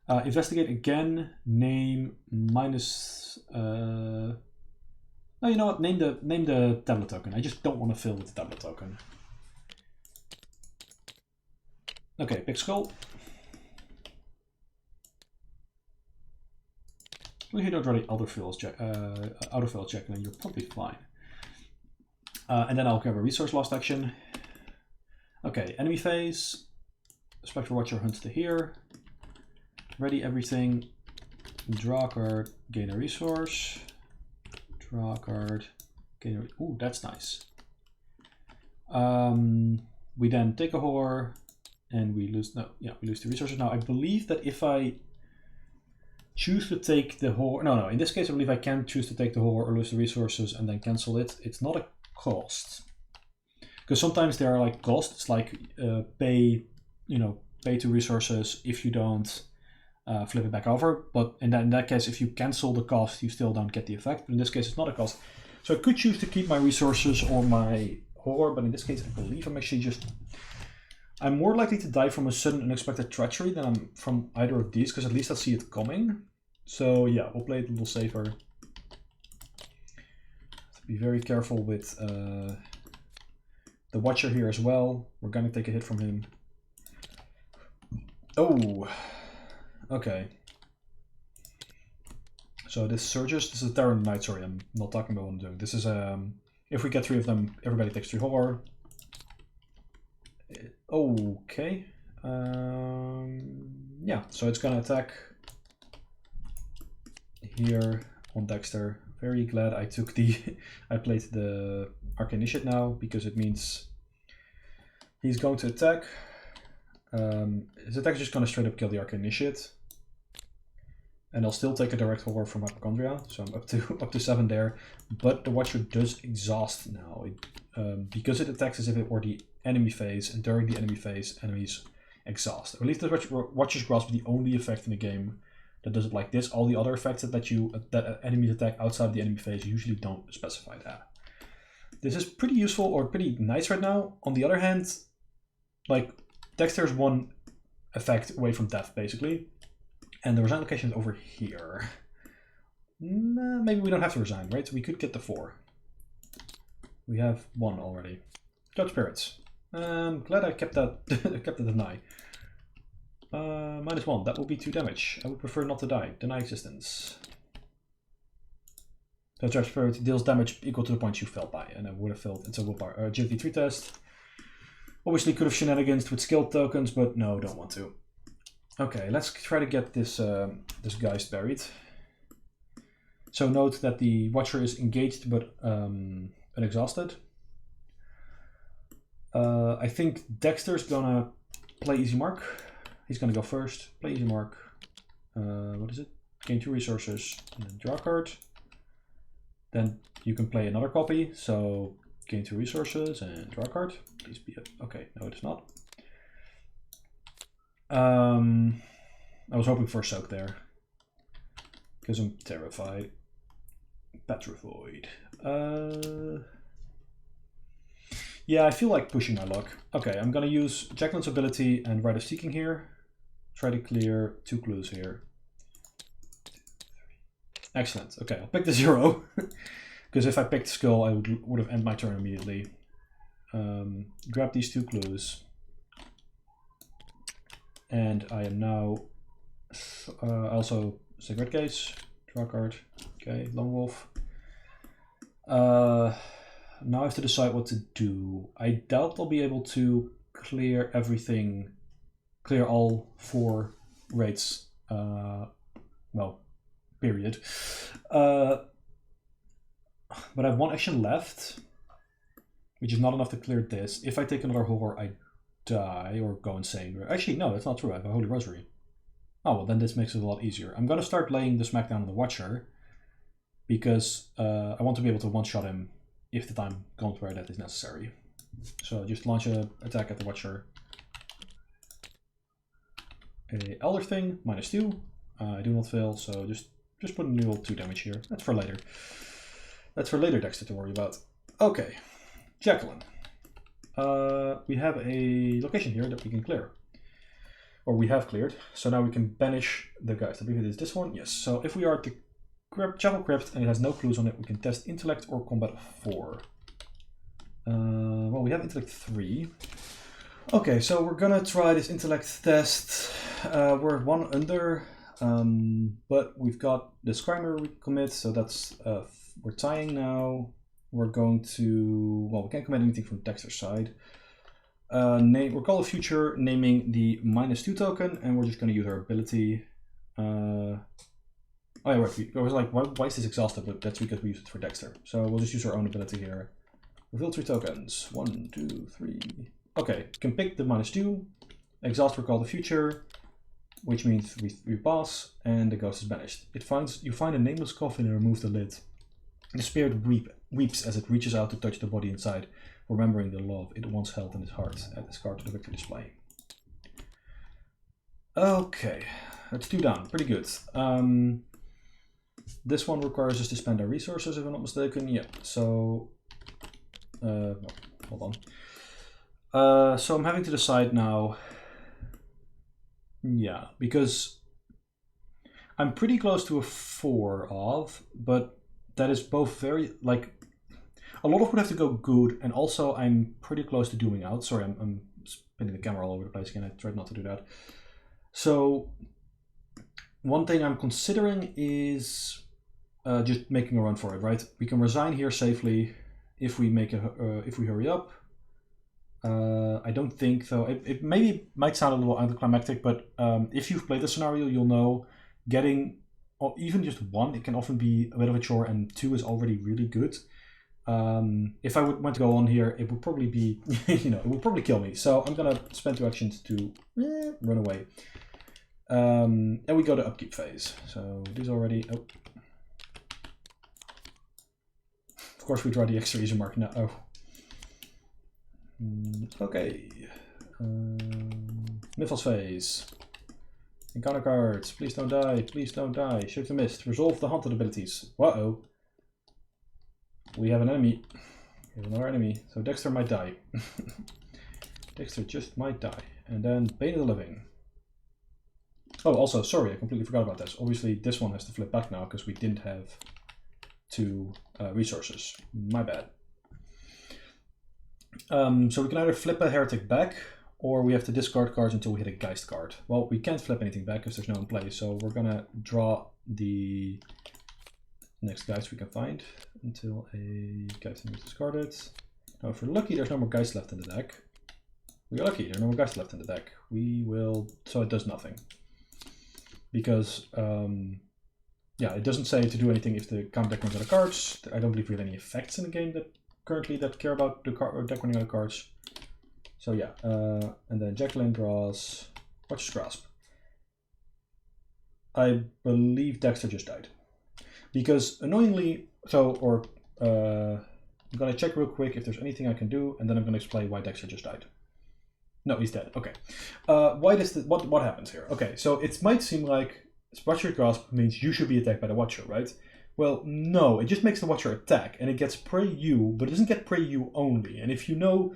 Investigate again, name minus... No, you know what, name the tablet token. I just don't want to fill with the tablet token. Okay, pick skull. Well, you don't already autofill Jacqueline, you're probably fine. And then I'll grab a resource lost action. Okay, enemy phase. Spectre Watcher hunts to here. Ready everything. Draw a card, gain a resource. Draw a card, gain a... Ooh, that's nice. We then take a horror, and we lose... No, yeah, we lose the resources. Now, I believe that if I choose to take the horror... No, in this case, I believe I can choose to take the horror or lose the resources and then cancel it. It's not a cost. Because sometimes there are like costs, like pay 2 resources if you don't flip it back over. But in that case, if you cancel the cost, you still don't get the effect. But in this case, it's not a cost. So I could choose to keep my resources or my horror, but in this case, I believe I'm actually just... I'm more likely to die from a sudden unexpected treachery than I'm from either of these, because at least I see it coming. So yeah, we'll play it a little safer. Be very careful with the Watcher here as well. We're gonna take a hit from him. Oh, okay. So this surges. This is a Terror Knight. Sorry, I'm not talking about what I'm doing. This is if we get 3 of them, everybody takes 3 horror. Okay. Yeah. So it's gonna attack here on Dexter. Very glad I took I played the Arcane Initiate now, because it means he's going to attack. His attack is just going to straight up kill the Arcane Initiate. And I'll still take a direct horror from Hypochondria, so I'm up to 7 there. But the Watcher does exhaust now, because it attacks as if it were the enemy phase, and during the enemy phase, enemies exhaust. I believe the Watcher's Grasp is the only effect in the game that does it like this. All the other effects that enemies attack outside the enemy phase usually don't specify that. This is pretty useful or pretty nice right now. On the other hand, like, Dexter's 1 effect away from death, basically. And the resign location is over here. Maybe we don't have to resign, right? So we could get the 4. We have 1 already. Judge Spirits. Glad I kept that kept it deny. -1, that will be 2 damage. I would prefer not to die. Deny existence. So Judge Spirit deals damage equal to the points you fell by, and I would have failed. It's a willpower agility 3 test. Obviously could have shenanigans with skill tokens, but no, don't want to. Okay, let's try to get this this Geist buried. So note that the Watcher is engaged but unexhausted. I think Dexter's gonna play Easy Mark. He's gonna go first. Play Easy Mark. What is it? Gain 2 resources and then draw a card. Then you can play another copy. So gain 2 resources and draw a card. Please be okay. No, it's not. I was hoping for a soak there because I'm terrified. Petrified. Yeah, I feel like pushing my luck. Okay, I'm gonna use Jacqueline's ability and Rite of Seeking here. Try to clear 2 clues here. Excellent. Okay, I'll pick the 0 because if I picked Skull, I would have ended my turn immediately. Grab these 2 clues, and I am now also Cigarette Case. Draw a card. Okay, Lone Wolf. Now I have to decide what to do. I doubt I'll be able to clear everything, clear all 4 raids. Well, period. But I have 1 action left, which is not enough to clear this. If I take another horror, I die or go insane. Actually, no, that's not true. I have a Holy Rosary. Oh, well, then this makes it a lot easier. I'm going to start laying the smackdown on the Watcher. because I want to be able to one-shot him if the time comes where that is necessary. So just launch an attack at the Watcher. A Elder Thing, -2. I do not fail, so just put a new 2 damage here. That's for later. That's for later Dexter to worry about. Okay, Jacqueline. We have a location here that we can clear. Or we have cleared. So now we can banish the guys. I believe it is this one. Yes. So if we are at the Chapel Crypt and it has no clues on it, we can test Intellect or Combat 4. Well, we have Intellect 3. Okay, so we're gonna try this Intellect test. We're 1 under, but we've got the Scrimer we commit, so that's we're tying now. We're going to, well, we can't commit anything from Dexter's side. Recall a future, naming the -2 token, and we're just going to use our ability. Oh yeah, right. I was like, why is this exhausted? But that's because we use it for Dexter. So we'll just use our own ability here. Reveal 3 tokens. 1, 2, 3. Okay, can pick the -2. Exhaust recall the future, which means we pass, and the ghost is banished. You find a nameless coffin and remove the lid. The spirit weeps as it reaches out to touch the body inside, remembering the love it once held in its heart. Add this card to the victory display. Okay, that's 2 down. Pretty good. This one requires us to spend our resources, if I'm not mistaken. Yeah, so... no, hold on. So I'm having to decide now. Yeah, because I'm pretty close to a 4 of, but that is both very, like, a lot of would have to go good, and also I'm pretty close to dooming out. Sorry, I'm spinning the camera all over the place again. I tried not to do that. So one thing I'm considering is just making a run for it, right? We can resign here safely if we make if we hurry up. I don't think, though, it maybe might sound a little anticlimactic, but if you've played the scenario, you'll know getting even just 1, it can often be a bit of a chore, and 2 is already really good. If I went to go on here, it would probably be, you know, it would probably kill me. So I'm gonna spend 2 actions to run away. And we go to upkeep phase. So this already, oh. Of course we draw the extra easy mark now. Oh. Okay. Mythos phase. Encounter cards. Please don't die. Please don't die. Shift the mist. Resolve the haunted abilities. Uh-oh. We have an enemy. We have another enemy. So Dexter might die. Dexter just might die. And then Bane of the Living. Oh, also, sorry, I completely forgot about this. Obviously, this one has to flip back now because we didn't have 2 resources. My bad. So we can either flip a heretic back, or we have to discard cards until we hit a Geist card. Well, we can't flip anything back because there's no in play, so we're gonna draw the next Geist we can find until a Geist is discarded. Now, if we're lucky, there's no more Geist left in the deck. We are lucky, there's no more Geist left in the deck. We will, so it does nothing. Because, yeah, it doesn't say to do anything if the counter deck runs out of cards. I don't believe we have any effects in the game that currently that care about the deck running out of cards. So yeah, and then Jacqueline draws Watcher's Grasp. I believe Dexter just died. Because annoyingly, I'm gonna check real quick if there's anything I can do, and then I'm gonna explain why Dexter just died. No, he's dead. Okay. Why does what happens here? Okay, so it might seem like Watcher's Grasp means you should be attacked by the Watcher, right? Well, no, it just makes the Watcher attack, and it gets Pray You, but it doesn't get Pray You only. And if you know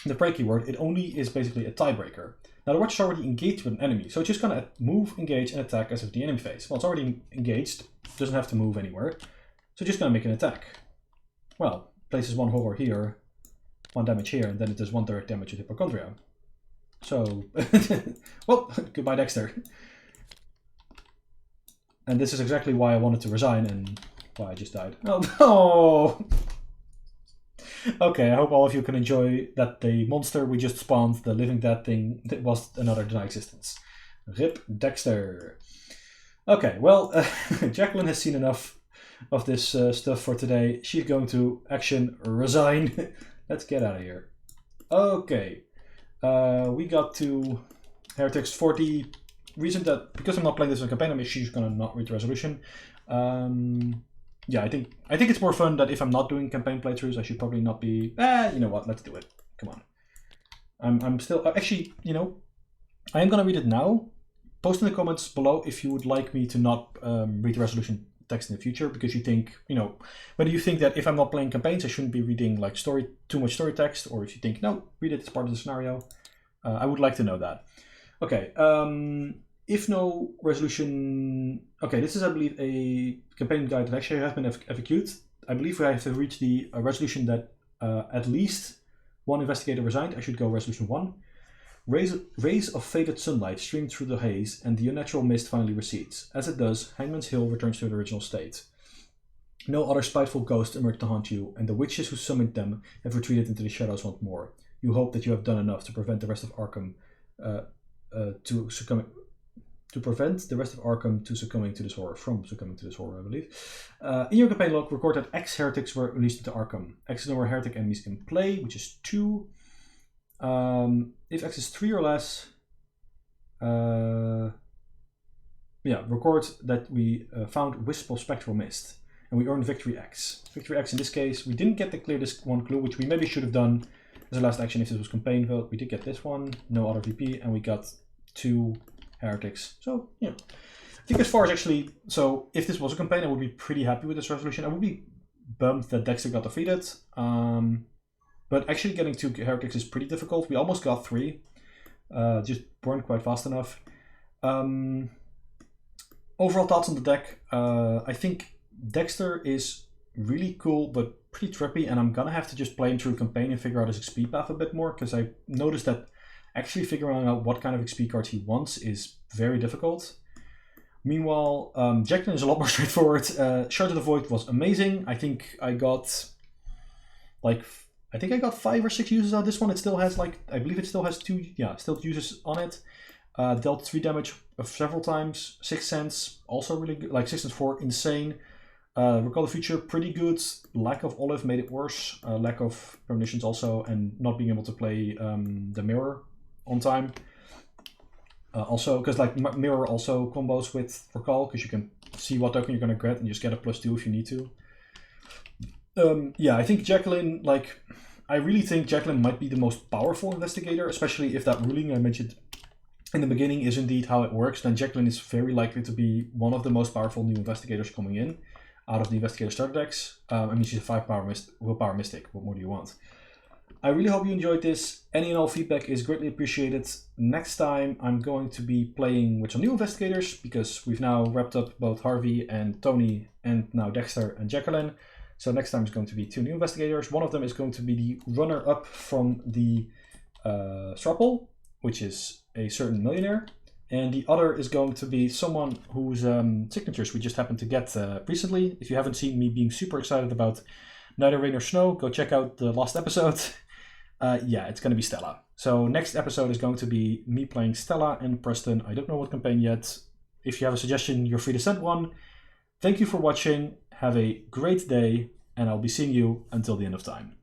the Pray keyword, it only is basically a tiebreaker. Now, the Watcher's already engaged with an enemy, so it's just going to move, engage, and attack as if the enemy phase. Well, it's already engaged, doesn't have to move anywhere, so it's just going to make an attack. Well, places 1 horror here, 1 damage here, and then it does 1/3 damage with Hypochondria. So, well, goodbye Dexter. And this is exactly why I wanted to resign and why I just died. Oh no! Okay, I hope all of you can enjoy that the monster we just spawned, the living dead thing, that was another deny existence. RIP Dexter. Okay, well, Jacqueline has seen enough of this stuff for today. She's going to action resign. Let's get out of here. Okay, we got to Heretics 40. Reason that, because I'm not playing this in a campaign, I'm actually just gonna not read the resolution. yeah, I think it's more fun that if I'm not doing campaign playthroughs, I should probably not be. You know what? Let's do it. Come on. I'm still actually. You know, I am gonna read it now. Post in the comments below if you would like me to not read the resolution text in the future, because you think, you know, whether you think that if I'm not playing campaigns I shouldn't be reading like too much story text, or if you think no, read it as part of the scenario. I would like to know that. Okay. If no resolution. Okay, this is, I believe, a campaign guide that actually has been FAQ'd. I believe we have to reach the resolution that at least one investigator resigned. I should go resolution 1. Rays of faded sunlight stream through the haze, and the unnatural mist finally recedes. As it does, Hangman's Hill returns to its original state. No other spiteful ghosts emerge to haunt you, and the witches who summoned them have retreated into the shadows once more. You hope that you have done enough to prevent the rest of Arkham succumbing to this horror, I believe. In your campaign log, record that X heretics were released into Arkham. X is the number of heretic enemies in play, which is 2. If X is 3 or less, record that we found Wisp of Spectral Mist, and we earned Victory X. Victory X in this case, we didn't get the clear this one clue, which we maybe should have done as a last action if this was campaign vote. We did get this one, no other VP, and we got 2 heretics. So, yeah. I think as far as actually, so if this was a campaign, I would be pretty happy with this resolution. I would be bummed that Dexter got defeated. But actually getting 2 heretics is pretty difficult. We almost got 3. Just weren't quite fast enough. Overall thoughts on the deck. I think Dexter is really cool, but pretty trippy, and I'm gonna have to just play him through a campaign and figure out his XP path a bit more, because I noticed that actually figuring out what kind of XP cards he wants is very difficult. Meanwhile, Jacqueline is a lot more straightforward. Shard of the Void was amazing. I think I got 5 or 6 uses out of this one. It still has I believe it still has 2 uses on it. Dealt 3 damage several times. 6 Sense, also really good. 6 Sense 4, insane. Recall the Future, pretty good. Lack of Olive made it worse. Lack of premonitions also, and not being able to play the Mirror on time. Also, because Mirror also combos with Recall, because you can see what token you're going to get and just get a +2 if you need to. I think Jacqueline, I really think Jacqueline might be the most powerful investigator, especially if that ruling I mentioned in the beginning is indeed how it works. Then Jacqueline is very likely to be one of the most powerful new investigators coming in out of the investigator starter decks. She's a 5 willpower mystic. What more do you want? I really hope you enjoyed this. Any and all feedback is greatly appreciated. Next time I'm going to be playing with some new investigators, because we've now wrapped up both Harvey and Tony, and now Dexter and Jacqueline. So next time is going to be 2 new investigators. One of them is going to be the runner-up from the Strapple, which is a certain millionaire. And the other is going to be someone whose signatures we just happened to get recently. If you haven't seen me being super excited about Neither Rain Nor Snow, go check out the last episode. It's going to be Stella. So next episode is going to be me playing Stella and Preston. I don't know what campaign yet. If you have a suggestion, you're free to send one. Thank you for watching. Have a great day, and I'll be seeing you until the end of time.